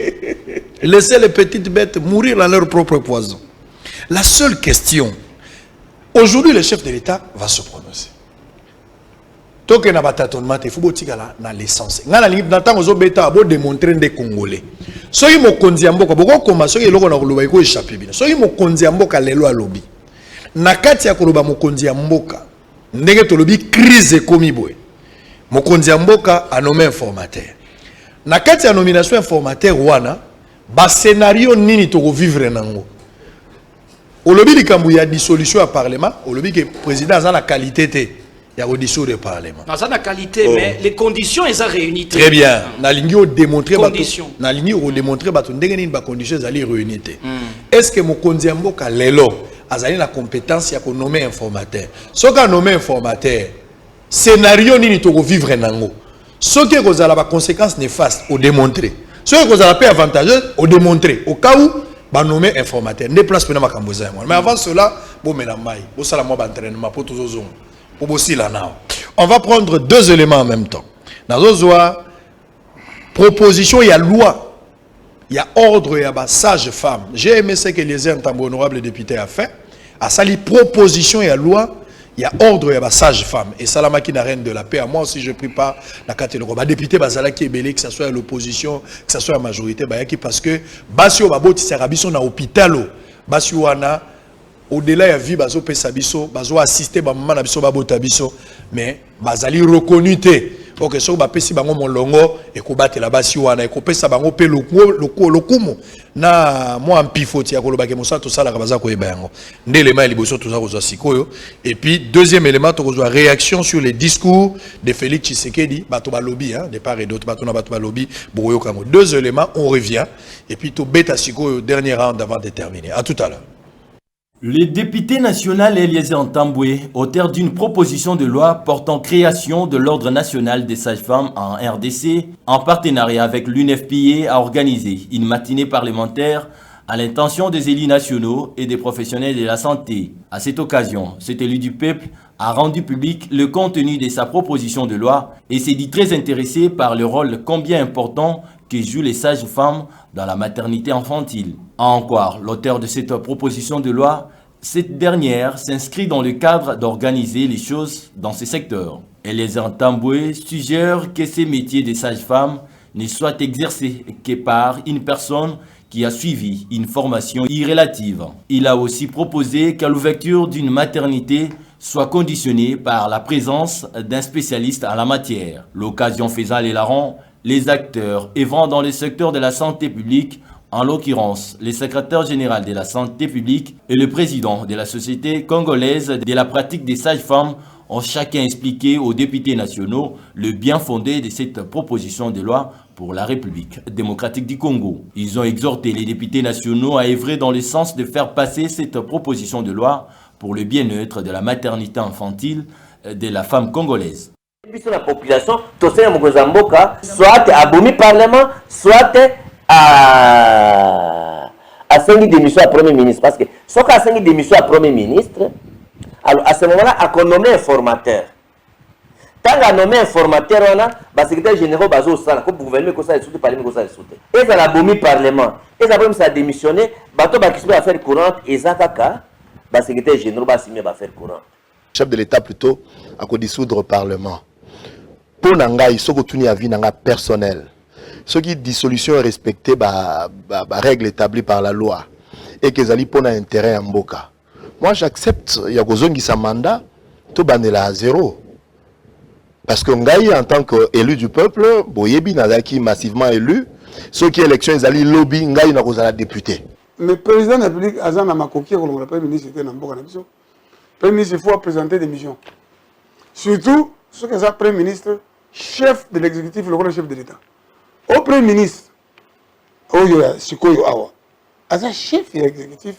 Laissez les petites bêtes mourir dans leur propre poison. La seule question, aujourd'hui le chef de l'État va se prononcer. Tant que n'a pas tâtonnement, il faut que na l'essence. Nga la ligne d'entendre aux bêta pour démontrer des Congolais. Soki mo kondiamboka, boko koma soki eloko na koloba iko échapper bien. Soki mo kondiamboka lelo alobi. Na kati ya koloba mo kondiamboka, ndenge tolobi crise ekomi boye. Mo kondiamboka a nommé informateur. Na kati ya nomination informateur wana, ba scénario nini toko vivre nango. Olobi likambu ya dissolution à parlement, olobi que président a la qualité te ya dissoudre le parlement. Dans la qualité, mais les conditions elles sont réunies. Très bien. Na lingi o démontrer conditions. Na lingi o démontrer bato ndenge nini ba conditions ali réunies. Est-ce que mo kondiamboka lelo azali la compétence ya ko nommer informateur. Soka nommer informateur, scénario nini toko vivre nango. Soki kozala ba conséquences néfastes au démontrer. Soki kozala peu avantageuse au démontrer. Au cas où ba nommer informateur. Ne place pena makambo za moi. Mais avant cela, bo menamai, bo sala moi ba entraînement pour tous ozongo. On va prendre deux éléments en même temps. Dans la proposition, il y a loi, il y a ordre, il y a sage-femme. J'ai aimé ce que les honorables députés a fait. À ça, les propositions, il y a loi, il y a ordre, il y a sage-femme. Et ça, la machine reine de la paix. Moi aussi, je ne prie pas la catégorie. Les députés, qui est belé, que ce soit à l'opposition, que ce soit à la majorité, parce que Basio Baboti Serabiso na hôpital, Basio Wana. Au-delà de la vie, bazo pesa biso, bazo assister ba maman na biso ba bota biso, mais bazali reconnu te. OK, so ba pesi bango molongo et ko batela basi wana et ko pesa bango pe lokumu na moi ampifoti ya koloba ke mosa to sala ka baza ko yeba yango. Ndele ma liboso to za ko za sikoyo. Et puis deuxième élément to ko réaction sur les discours de Félix Tshisekedi, bato ba lobby hein, de part et d'autre bato na bato ba lobby boyo kamo. Deux éléments, on revient et puis to beta sikoyo dernier round avant de terminer. À tout à l'heure. Le député national Eliezer Ntambwe, auteur d'une proposition de loi portant création de l'Ordre national des sages-femmes en RDC, en partenariat avec l'UNFPA, a organisé une matinée parlementaire à l'intention des élus nationaux et des professionnels de la santé. À cette occasion, cet élu du peuple a rendu public le contenu de sa proposition de loi et s'est dit très intéressé par le rôle combien important que jouent les sages-femmes dans la maternité infantile. Encore, l'auteur de cette proposition de loi, cette dernière s'inscrit dans le cadre d'organiser les choses dans ce secteur. Eliezer Ntambwe suggère que ces métiers de sage-femme ne soient exercés que par une personne qui a suivi une formation irrélative. Il a aussi proposé que l'ouverture d'une maternité soit conditionnée par la présence d'un spécialiste en la matière. L'occasion faisant les larrons, les acteurs œuvrant dans le secteur de la santé publique, en l'occurrence le secrétaire général de la santé publique et le président de la Société congolaise de la pratique des sages-femmes, ont chacun expliqué aux députés nationaux le bien fondé de cette proposition de loi pour la République démocratique du Congo. Ils ont exhorté les députés nationaux à œuvrer dans le sens de faire passer cette proposition de loi pour le bien-être de la maternité infantile de la femme congolaise. La population, soit abomi parlement, soit à 5 démissions à Premier ministre. Parce que soit à 5 démissions à Premier ministre, alors à ce moment-là, à qu'on nomme informateur. Tant qu'à nommer informateur, on a le secrétaire général bazo sala, comme gouvernement comme ça est soutenu par les ça est soutenu. Et ça la bomi parlement. Et ça même ça démissionné, bateau ba kisbe affaire courante et ça kaka, ba secrétaire général ba signer ba affaire courante. Chef de l'État plutôt à ko dissoudre le parlement. Pour nanga il faut que à vie nanga personnel. Ce qui dissolution est respectée ba règle établie par la loi et que zali pour intérêt en boka. Moi j'accepte ya kozongi sa mandat to bandela à zéro. Parce que Ngaï, en tant qu'élu du peuple, Boyebi Nazaki massivement élu, ceux qui élection, ils allaient lobby, Ngaï n'a pas député. Mais le président de la République, Azan Namakoki, le Premier ministre était dans le Le Premier ministre, il faut présenter des missions. Surtout, ce que c'est Premier ministre, chef de l'exécutif, le grand chef de l'État. Au Premier ministre, Sikoyo Awa, Azan chef de l'exécutif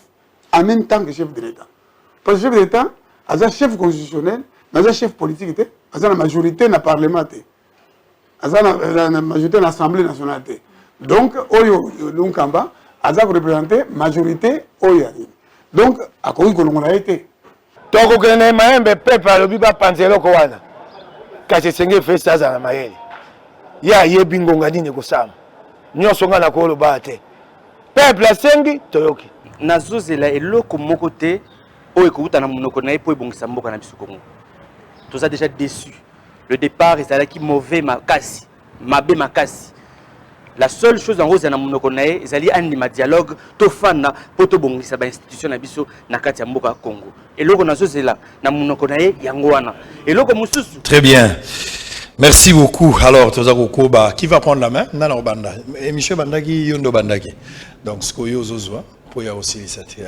en même temps que chef de l'État. Parce que chef de l'État, Azan chef constitutionnel, Azan chef politique, Azan la majorité dans le Parlement, Azan la majorité dans l'Assemblée nationale. Donc, Oyo Lunkamba, aza représenter majorité oya. Donc akoki kolongola été. Toko kene maembe peuple alobi ba panzelo ko wana. Kasi senge festa za na mayele. Ya yebi ngonga nini kosama. Nyonso nga na ko loba te. Peuple asengi toyoki. Nazozela eloko moko te o ekokuta na monoko na epo ebongisa mboka na biso Congo. Tous a déjà déçu. Le départ ezalaki mauvais makasi, mabe makasi. La seule chose en rose na monoko na e ezali anima dialogue to fana poto bongisa ba institution na biso na kati ya mboka Congo. Eloko nazozela na monoko na e yango wana. Eloko mususu. Très bien. Merci beaucoup. Alors, Tozakokoba, qui va prendre la main? Nana Banda. Et Michel Bandaki, Yondo Bandaki. Donc, ce que vous avez, pour y aussi les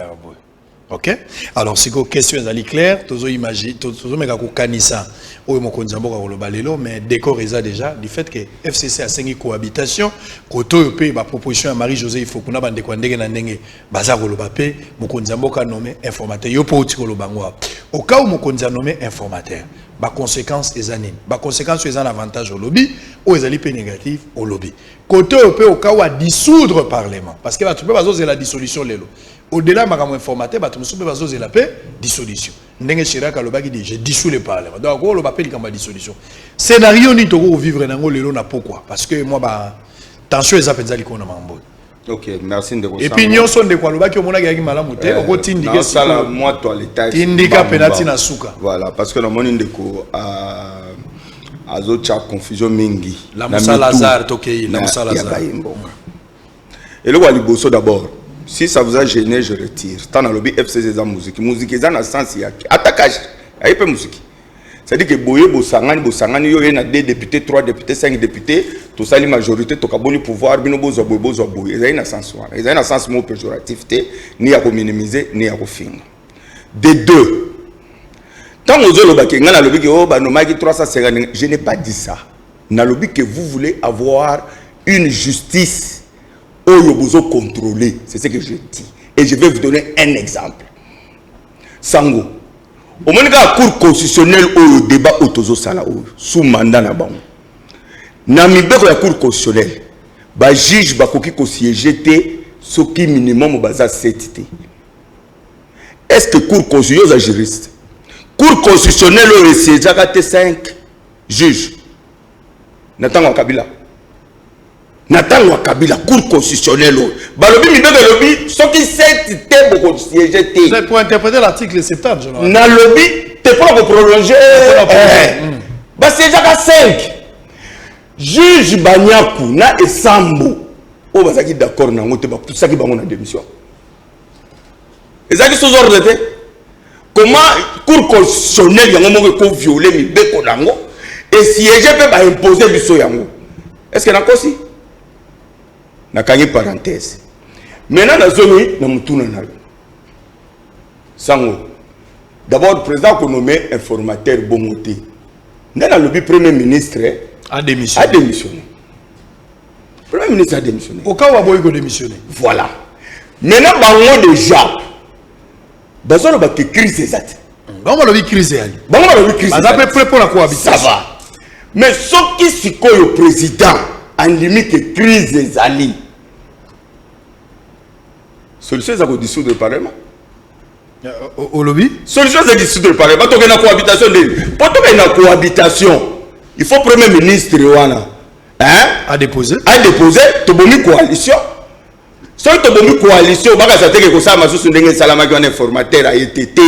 ok? Alors, si vos questions sont claires, Tozo imagine, Tozo mega kanisa, ou mokonzambo ka kolobalelo, mais décor est déjà du fait que FCC a 5 cohabitation, koto pe ba proposition à Marie-José il faut qu'on a bande kwa ndenge na ndenge baza kolobape, mokonzambo ka nommé informateur. Yo po uti kolobangwa. Au cas où mokonzambo nommé informateur, ba conséquence ezanine. Ba conséquence ezan avantage au lobby ou ezali pe négatif au lobby. Côté au cas où à dissoudre parlement parce que tu peux pas oser la dissolution lelo. Au-delà de informateur, tu peux pas oser la paix dissolution. Ndenge Chirac a le bagi dit je dissous le parlement. Donc on le appelle comme dissolution. Scénario ni toko vivre nango lelo na pourquoi parce que moi ba tension les appels ali kona mambo. OK, merci de et puis nous sommes de quoi le bagi on a gagné malamu te au tindika ça moi toilette tindika penalty na suka. Voilà parce que le monde ndeko azocha confusion mingi. La Moussa Lazare tokei la Moussa Lazare. Et le wali bosso d'abord. Si ça vous a gêné, je retire. Tant dans le lobby FCC za musique. Musique est dans le sens yaki. Attaquage. Aïe pas musique. C'est-à-dire que Boye Bosangani, il y a 2 députés, 3 députés, 5 députés. Tout ça, la majorité, tout le pouvoir, bino bozo boye. Il y a un sens. Il y a un sens mot péjoratif, ni à minimiser, ni à finir. Des deux. Tant que vous avez dit que 350, je n'ai pas dit ça. Dans le lobby que vous voulez avoir une justice contrôler, c'est ce que je dis. Et je vais vous donner un exemple. Sango. Au moment où la Cour constitutionnelle au débat autozo sala sous mandat na bango. Na mibeko la Cour constitutionnelle, ba juge ba koki ko siéger ce qui minimum baza 7. Est-ce que Cour constitutionnelle est juriste? Cour constitutionnelle au siéger 5 juges. Natanga Kabila. Nathan Kabila, Cour constitutionnelle. Balobi mibeko lobby, ce qui s'est beaucoup siégé. C'est pour interpréter l'article 70. Na lobby, t'es pas pour prolonger. Bah c'est déjà 5. Juge Banyaku na Esambo. Oh bah ça qui d'accord na ngote bah tout ça qui bango na démission. Et ça qui sous ordre de comment Cour constitutionnelle yango mo ko violer mibeko nango et siéger peut ba imposer biso yango. Est-ce que na kosi? Na kanye parenthèse. Maintenant na zone na mutuna na. Sango. D'abord le président qu'on nommé informateur Bomoté. Dans le premier ministre a démissionné. Premier ministre a démissionné. Au cas où Aboy a démissionné. Voilà. Maintenant bango déjà. Bazolo ba que crise exact. Bango la crise ali. Bango la crise. Bazap prêt pour la cohabitation. Ça va. Mais ce qui siko le président en limite crise des alliés. Solution c'est de dissoudre le Parlement. Au lobby? Solution c'est de dissoudre le Parlement. Pour qu'il y ait une cohabitation, il faut Premier ministre à déposer. Tu as une coalition. Si tu as une coalition, tu as un informateur à ETT,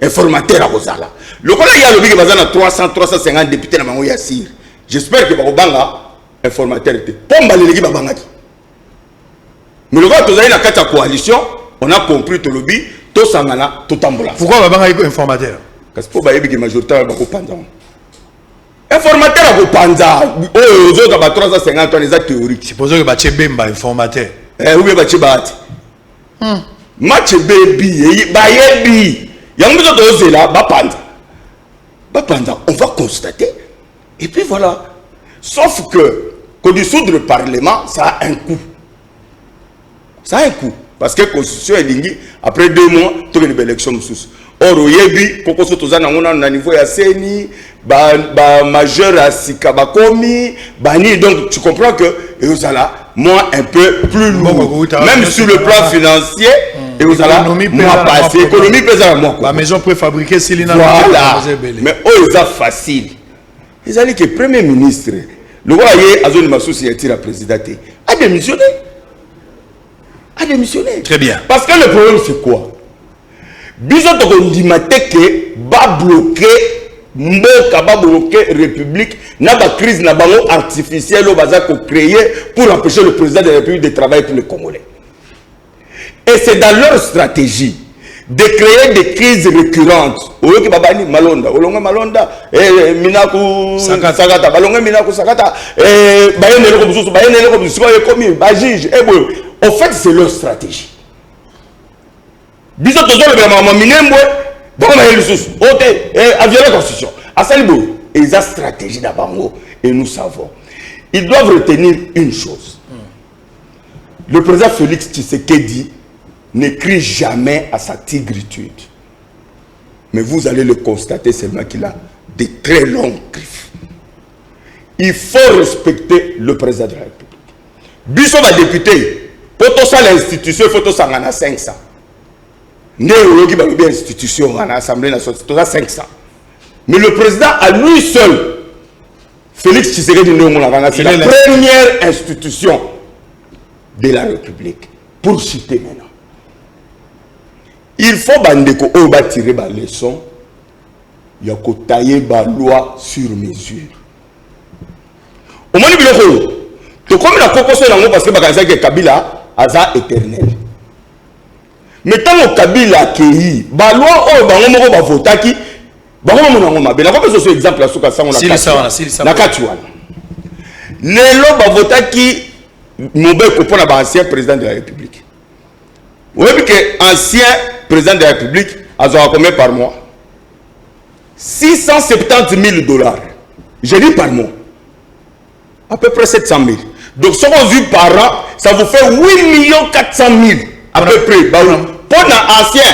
informateur à Rosala. Le collègue il y a le lobby qui a 350 députés dans le Yassir. J'espère que Banga informateur était. Pomba les légui babangaki. Mais le gars tu as une coalition, on a compris ton lobby, tout sangana, tout tambola. Pourquoi babangaki informateur? Parce que pour que majoritaire ba ko panza. Informateur à ko panza. Oh, aux autres ba 350 les actes théoriques. Supposons que ba Chebemba informateur. Ou bien ba Chebati. Match baby, ba yebi. Yango zo doze là ba panza. Ba panza, on va constater. Et puis voilà. Sauf que dissoudre le Parlement, ça a un coût. Ça a un coût. Parce que la Constitution est lignée, après 2 mois, tu as une élection. Or, au Yébi, pour que ce soit un niveau à Seni, majeur à Sikabakomi, donc tu comprends que, et aux ala, moi un peu plus lourd. Même sur le plan financier, et vous allez moi passer. Économie pesant à moi. La maison préfabriquée, c'est voilà. Mais eux, ils ont facile. Ils ont dit que le Premier ministre, le roi a zone ma société, la présidente, a démissionné. A démissionné. Très bien. Parce que le problème, c'est quoi? Bisous, on dit que va bloquer. Mboka ba bloquer république na ba crise na bango artificielle au baza ko créer pour empêcher le président de la République de travailler pour les Congolais. Et c'est dans leur stratégie de créer des crises récurrentes. Oyoki babani malonda, olonga malonda, minaku sakata, balonga minaku sakata, bayene leko bususu, bayene leko bususu komi, ba juge, en fait c'est leur stratégie. Biso tozo le maman minembwe. Bon, à violer la constitution. À Salibou, ils ont stratégie d'Abango et nous savons. Ils doivent retenir une chose. Le président Félix Tshisekedi n'écrit jamais à sa tigritude. Mais vous allez le constater seulement qu'il a de très longues griffes. Il faut respecter le président de la République. Bissot va député, pour tout ça l'institution, il faut tout ça en a 500. Institution en Assemblée nationale, 500. Mais le président à lui seul, Félix Tshisekedi, c'est la première institution de la République. Pour citer maintenant. Il faut tirer la leçon, il y a tailler la loi sur mesure. Au moins, il comme la proposition parce que Kabila a éternel. Mais tant que Kabila a accueilli, la loi oh bango ba votaki, bango monango mabe. Na ko ce exemple la suka sango na katuana. Les lois ba votaki mobeko pour l'ancien président de la République. Vous voyez que ancien président de la République a combien par mois? 670 000 $. Je dis par mois. À peu près 700 000. Donc si on vu par an, ça vous fait 8 400 000 à peu près. Pour l'ancien,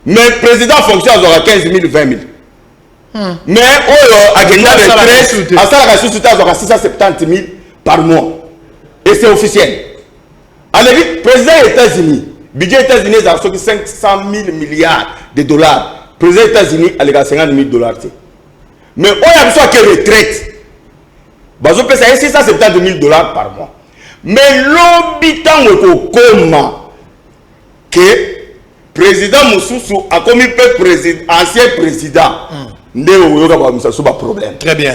mais le président fonctionne à 15 000, 20 000. Mais à gagner les retraite, à ça la société à 670 000 par mois. Et c'est officiel. Allez vite, président des États-Unis, budget des États-Unis a 500 000 milliards de dollars. Président des États-Unis a 50 000 $. Mais on a besoin de retraite. Bazo peut ça 670 000 $ par mois. Mais l'habitant au comment que président Moussoussou a commis ancien président. Problème. Très bien.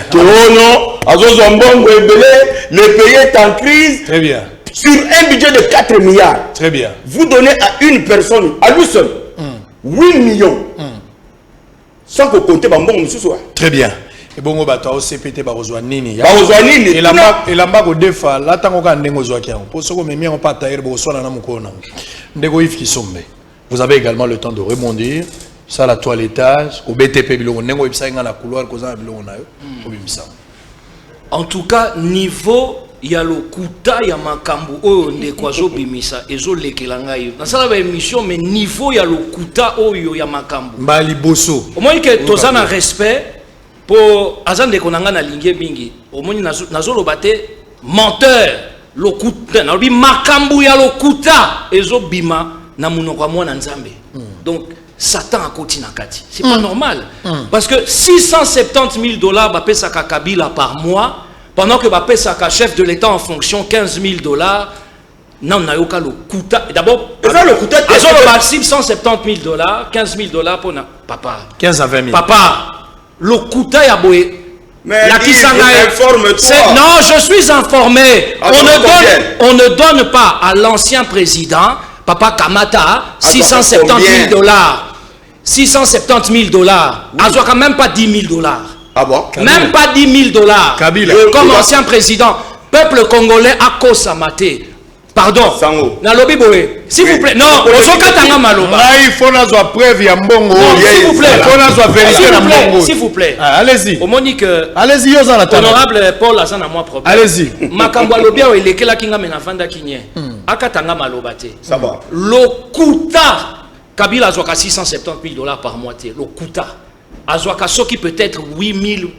Le pays est en crise. Très bien. Sur un budget de 4 milliards. Très bien. Vous donnez à une personne, à lui seul, 8 millions. Sans que compter Moussoussou. Très bien. Et bon, bah, toi aussi, pété, bah, nini. Et la mago defa, la tango ka ndengo zwa kian. Pour ce que mes miens ont pas taillé, bon, soit la namukona. Ndego if qui sombe. Vous avez également le temps de rebondir. Ça, la toilettage, au BTP, bilongo, ndengo ipsa inga na couloir, koza bilongo na yo. En tout cas, niveau, il y a le kuta, il y a makambu, oh, ndekwazo bimisa, ezo lekelanga yo. Dans ça, la émission, mais niveau, il y a le kuta, oh, il y a makambu. Mbali bosso. Au moins que tous en respect. Pour azan de konanga na lingue bingi au moni nazo lobate menteur lokuta na lobi makambu ya lokuta ezo bima na munoko mwana nzambe. Donc Satan a côté na kati. C'est pas normal parce que 670 000 $ ba pesa ka Kabila par mois pendant que ba pesa ka chef de l'État en fonction 15 000 $. Non, na yoka lokuta. D'abord, le kuta azo loba 670 000 $, 15 000 $ pour na papa. 15 à 20 000. Papa. Le Kouta Yaboé. Mais informe-toi. Non, je suis informé. On ne donne pas à l'ancien président, Papa Kamata, 670 000 $. 670 000 $. Azoua quand même pas 10 000 $. Ah bon? Même pas 10 000 $. Kabila. Comme ancien président. Peuple congolais a Kosamate. Pardon. Nalobi Boé. S'il vous plaît. Non, Ozokatanga Maloba. Il faut la preuve ya mbongo. S'il vous plaît. Il faut la vérité na mbongo. S'il vous plaît. Allez-y. Au Monique. Allez-y, yoza la table. Honorable Paul Azan a moi problème. Allez-y. Makambo lobia o elekela kinga menafanda kinye. Akatanga Maloba te. Ça va. Lokuta. Kabila azwaka 670 000 $ par mois te. Lokuta. Azwaka soki peut-être 8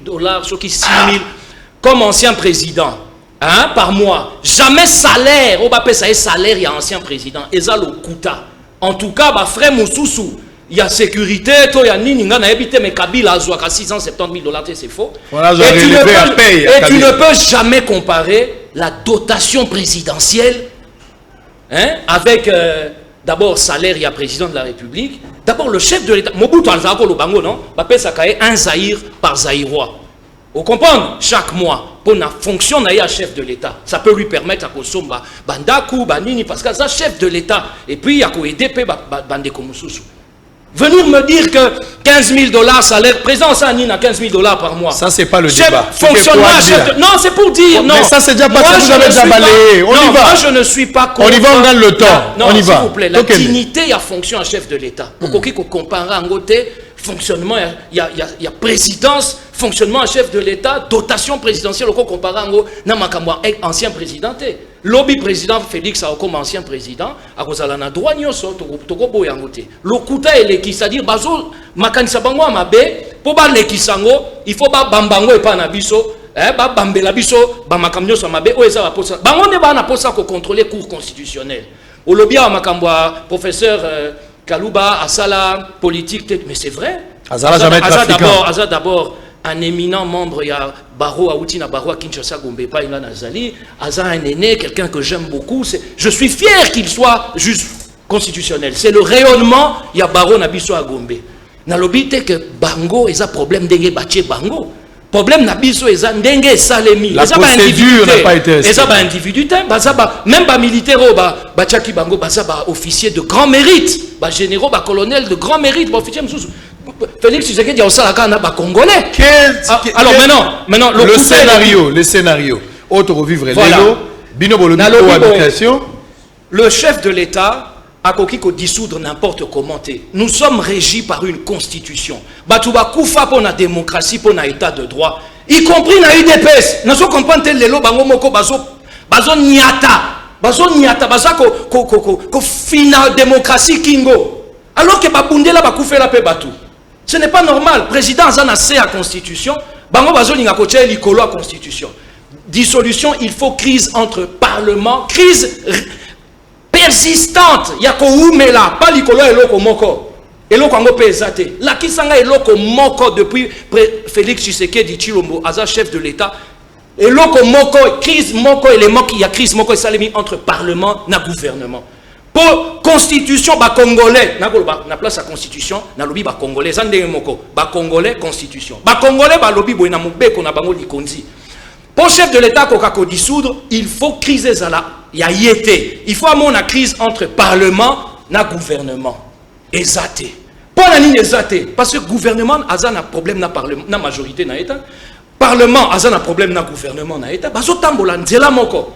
000 $, soki 6 000. Comme ancien président. hein, par mois. Jamais salaire. On va payer ça salaire, il y a ancien président. Et ça, le Kouta. En tout cas, bah, frère Moussoussou, il y a sécurité, il y a Nini, mais Kabila a 670 000 $, c'est faux. Et tu ne peux jamais comparer la dotation présidentielle, hein, avec d'abord salaire, il y a président de la République. D'abord, le chef de l'État, Mobutu Alzako Lobango, non, un Zaïre par Zaïrois. Vous comprenez? Chaque mois, pour la fonction d'un chef de l'État, ça peut lui permettre à Kosomba, Bandaku, Banini, parce que c'est un chef de l'État. Et puis, il y a EDP, Bandeko Moussoussou. Venir me dire que 15 000 $ salaire, présence à Nina, 15 000 $ par mois. Ça, c'est pas le chef, débat. Fonctionnement, chef de... Non, c'est pour dire, non. Mais ça, c'est déjà passé, vous avez déjà balayé. On y va. Moi, je ne suis pas contre... On y va, on gagne le temps. Non, on y va. S'il vous plaît, la dignité, il y a fonction à chef de l'État. Pour qu'on compare en côté, fonctionnement, il y a présidence, fonctionnement à chef de l'État, dotation présidentielle, on compare en gros, ancien président. Lobby président Félix a comme ancien président, à cause de la droit, le Kouta et l'équipe, c'est-à-dire, bazo, makanisa bango amabe, pour ba l'équisango, il faut ba bambango et pas nabiso, ba bambela biso, ba makamnyo sa mabe, o eza ba posa. Bango ne ba na posa ko contrôler cour constitutionnel. Au lobby à makambwa, professeur Kalouba, Asala, politique, mais c'est vrai. Azala jamais Aza d'abord. Un éminent membre, il y a Baro Aoutina, Baro à Kinshasa, Gombepa, il a Nazali, Aza un aîné, quelqu'un que j'aime beaucoup. Je suis fier qu'il soit juste constitutionnel. C'est le rayonnement, il y a Baro Nabiso à Gombe. Nalobite que Bango, il y a problème d'engue bâché Bango. Problème Nabiso, il y a d'engue salemi. La procédure n'a pas été respectée. Il y a individu, même pas militaire, Bachaki Bango, officier de grand mérite, généraux, colonel de grand mérite, officier Félix Tshisekedi a aussi la canne à Congolais. Alors maintenant le scénario. Autre revivre le chef de l'État a coquille dissoudre n'importe comment. Nous sommes régis par une constitution. Batouba Koufa pour la démocratie, pour l'état de droit, y compris dans l'UDPS. Nous sommes comprendre les lots bango moko bazo niata ko final démocratie kingo. Alors que babundela bakoufe la paix batou. Ce n'est pas normal. Président Zana c'est la constitution. Bango bazo ninga koche likolo la constitution. Dissolution, il faut crise entre parlement, crise persistante. Yako oumela, pas likolo eloko moko. Eloko ngo pesate. La kisanga eloko moko depuis Félix Tshisekedi Tshilombo, Aza chef de l'État. Eloko moko, crise moko élément il y a crise moko salemi entre parlement na gouvernement. Pour constitution ba congolais na place à constitution na lobby ba congolais zande moko ba congolais constitution ba congolais ba lobby boina mobeko na bango likonzi. Pour chef de l'État ko dissoudre, il faut crise zala ya yete. Il faut avoir une crise entre parlement na gouvernement. Ezate. Pour la ligne ezate parce que gouvernement a un problème na parlement na majorité na état. Parlement a un problème na gouvernement na état. Bazo tambola nzela moko.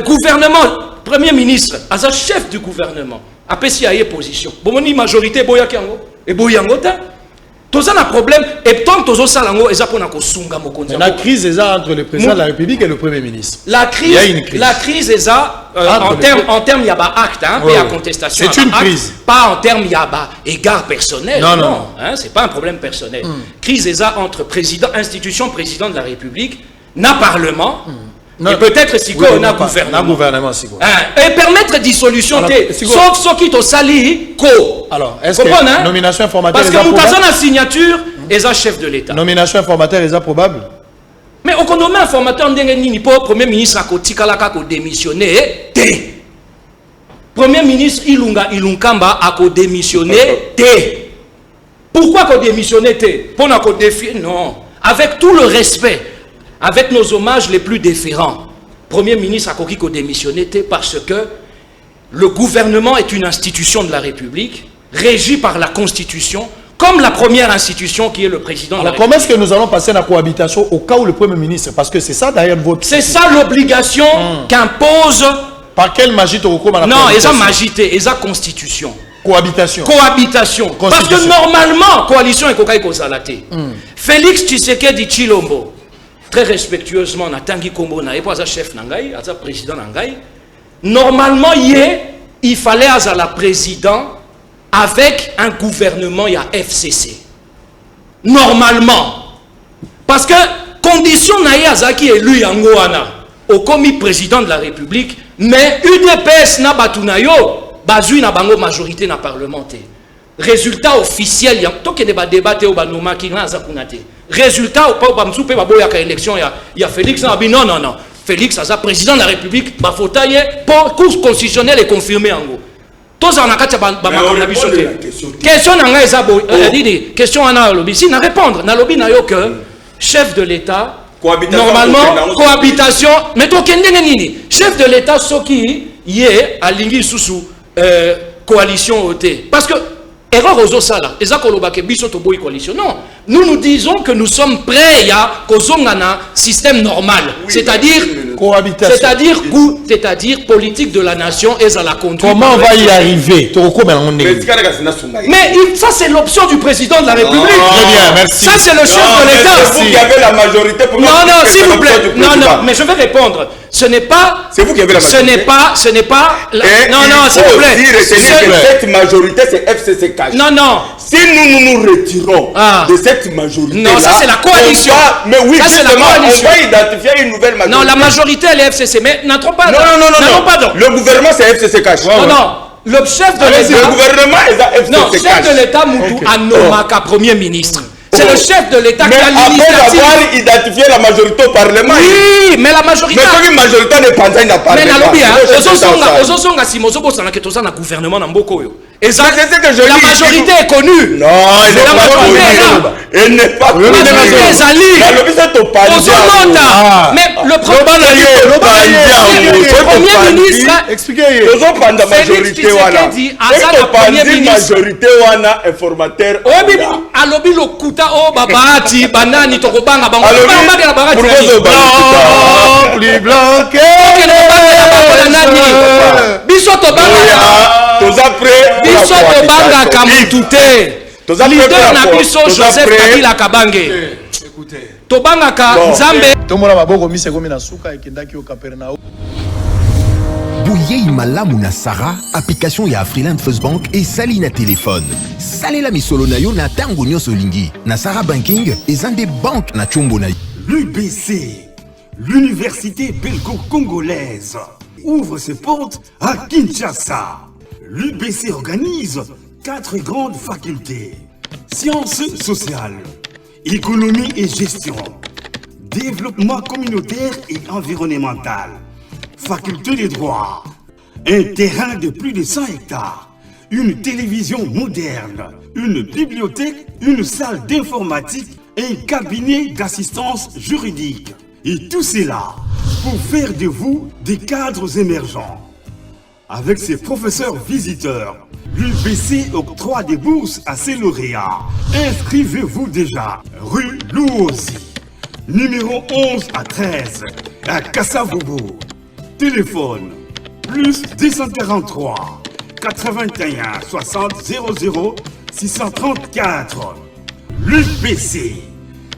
Gouvernement Premier ministre, as un chef du gouvernement, après s'il y a une position. Bon, on majorité, boyakango, et boyangota. Tout ça, un problème, et tant que ça, la crise est entre le président de la République et le Premier ministre. La crise est en termes, il y a un acte, il y a contestation. C'est une crise. Pas en termes, il y a égard personnel. Non. C'est pas un problème personnel. Crise est entre président, institution, président de la République, na parlement. Et peut-être si on a gouvernement. Et permettre dissolution, sauf ceux qui ont sali, alors, est-ce que nomination informateur parce que nous avons la signature et un chef de l'État. Nomination informateur est probable. Mais au nommé informateur, Premier ministre a démissionné. Premier ministre Ilunkamba a démissionné. Pourquoi démissionné? Pour nous défier? Non. Avec tout le respect. Avec nos hommages les plus déférents, Premier ministre a démissionné parce que le gouvernement est une institution de la République, régie par la Constitution, comme la première institution qui est le président de la République. Alors comment est-ce que nous allons passer la cohabitation au cas où le Premier ministre, parce que c'est ça derrière votre... C'est ça l'obligation qu'impose... Par quelle magie tu recommandes? Non, ils ont magité, ils ont constitution. Cohabitation. Parce que normalement, coalition est Kokai-Kozalate. Félix Tshisekedi Tshilombo, très respectueusement, Natangi Kombo, n'a chef Nangai, a président Nangai. Normalement, il fallait avoir la président avec un gouvernement, il y a FCC. Normalement. Parce que condition naye azaki élu yango wana okomi président de la République mais UDPS na batu na yo bazui na bango majorité na parlementaire. Résultat officiel to ke débat débatté au banoma ki na zakuna te. Résultat au pa bamsu pe baboya ka élection ya Félix na non non non. Félix aza président de la République ba fotaye pour cour constitutionnelle est confirmé yango. Tous en a quatre question na nga eza question ana lobby si na répondre na lobby na yo que chef de l'État normalement cohabitation mais to kende nini chef de l'État soki yé alingi susu coalition oté parce que erreur aux osala eza kolobake biso to boy coalition non nous disons que nous sommes prêts à kozongana système normal c'est-à-dire cohabitation c'est-à-dire politique de la nation et à la conduite. Comment on va y arriver? Mais ça c'est l'option du président de la République. Très bien, merci. Ça c'est le chef de l'État. C'est vous qui avez la majorité pour non, s'il vous plaît. Non, mais je vais répondre. Ce n'est pas. C'est vous qui avez la majorité. Ce n'est pas. Non, s'il vous plaît. Cette majorité, c'est FCC cash. Non. Si nous nous retirons de cette majorité. Non, ça c'est la coalition. Mais oui, ça c'est la coalition. On va identifier une nouvelle majorité. Non, la majorité elle est FCC. Mais n'entrons pas. Non. Le gouvernement c'est FCC cash. Non. Le chef de l'État. Le gouvernement est FCC cash. Non, chef de l'État Moutou a nommé Premier ministre. C'est le chef de l'État qui a l'initiative. Mais après avoir identifié la majorité au Parlement. Oui, mais la majorité. Mais comme une majorité n'est pas dans le Parlement. Mais Ososonga Simozo Bosana que tous en gouvernement dans beaucoup. Et ça, la majorité est connue. Non, elle n'est pas connue. Elle n'est pas connue. La majorité est salie. Mais le Premier ministre. Expliquez. Félix Tshisekedi a Premier ministre. Majorité wana informateur. Alobi lokuta o babati banani tokobanga bango. Alobi na barati. Plus blanc que biso tobanga. Toza prêt. Biso tobanga kamutute. Leader na biso Joseph Kabila Kabange. Tobanga ka Nzambe. Tomona maboko mise komi na suka ekendaki o Capernaum. Bouyei malamu na Sarah, application ya Freeland First Bank et sali na téléphone. Salela misolo na yo na tango nyonso lingi. Na Sarah Banking, ezande banque na chombo na yo. L'UBC, l'université belgo-congolaise, ouvre ses portes à Kinshasa. L'UBC organise 4 grandes facultés. Sciences sociales, économie et gestion, développement communautaire et environnemental, faculté des droits, un terrain de plus de 100 hectares, une télévision moderne, une bibliothèque, une salle d'informatique et un cabinet d'assistance juridique. Et tout cela pour faire de vous des cadres émergents. Avec ses professeurs visiteurs, l'UBC octroie des bourses à ses lauréats. Inscrivez-vous déjà, rue Louosi, numéro 11 à 13, à Kassavobo. Téléphone, plus 243 81 60 00 634. L'UBC,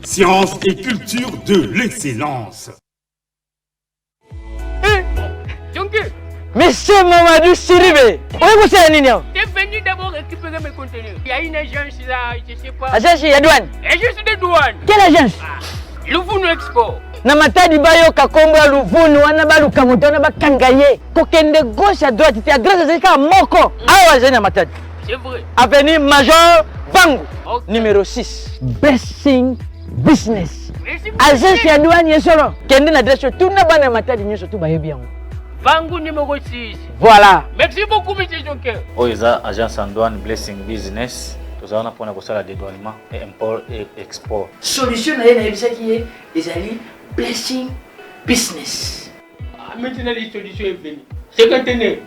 sciences et culture de l'excellence. Monsieur Mamadou Siribe, où est-ce que c'est Nino? T'es venu d'abord récupérer mes conteneurs. Il y a une agence là, je sais pas. Agence de douane? Agence de douane. Quelle agence? Louvounou Export. Na matadi bayo kakombo Louvounou wana baluka moto na bakangaye. Kokende gauche à droite, tu adresse zeka moko. Awa zena matadi. C'est vrai. Avenue Major Bango, numéro 6. Blessing Business. Agence de douane yesolo. Kende na adresse tout na bana matadi nyoso tout bayebi yango. Bango numéro 6. Voilà. Merci beaucoup, M. Jonker. Oisa, agence en douane Blessing Business. Nous avons pour la dédouanement et import et export. Solution à ça qui est les alliés Blessing Business. Maintenant, la solution est venue. C'est quand on est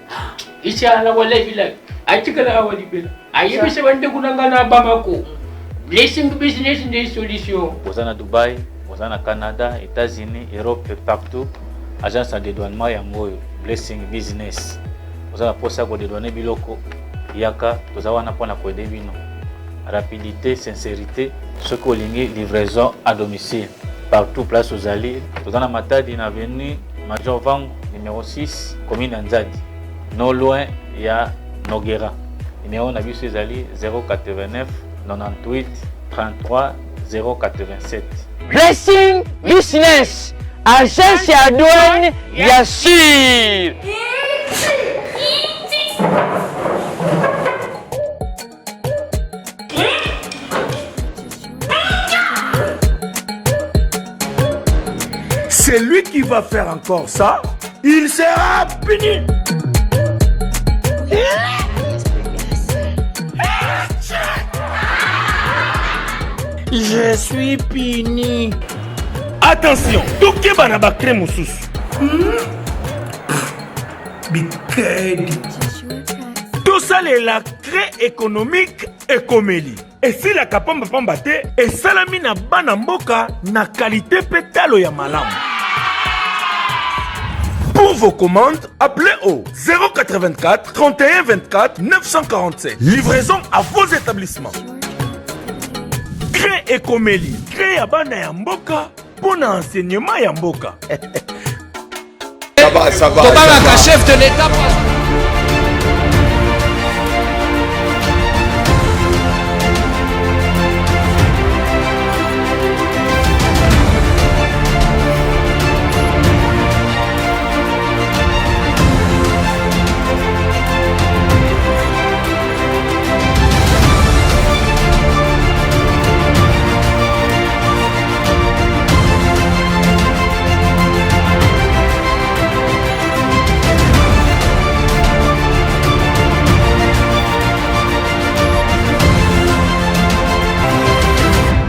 ici à la Walla Village. À Tikala Walibel. À Yébé Kunangana Bamako. Blessing Business est une solution. Vous êtes à Dubaï, vous êtes au Canada, États-Unis, Europe et partout. Agence de dédouanement Yangoyo, Blessing Business. Vous avez pour ça que dédouaner biloko. Yaka, vous avez un point à quoi deviner. Rapidité, sincérité, ce que vous livraison à domicile. Partout, place aux alliés. Vous avez un matadi dans l'avenue Major Vang, numéro 6, commune Nzadi. Non loin, il y a Noguera. Numéro on a vu ces alliés 089 98 33 087. Blessing Business, agence ya douane ya sûr. C'est lui qui va faire encore ça, il sera puni. Je suis puni. Attention, tout qui va na bakre mususu. Bikedi. Tout ça c'est la cré économique et comélie. Et si la kapamba pambate, et salami na bana mboka na qualité pétalo ya malamu. Pour vos commandes, appelez au 084 31 24 947. Livraison à vos établissements. Cré et comélie. Cré ya bana ya mboka pour l'enseignement ya mboka. Ça va. Chef de l'État.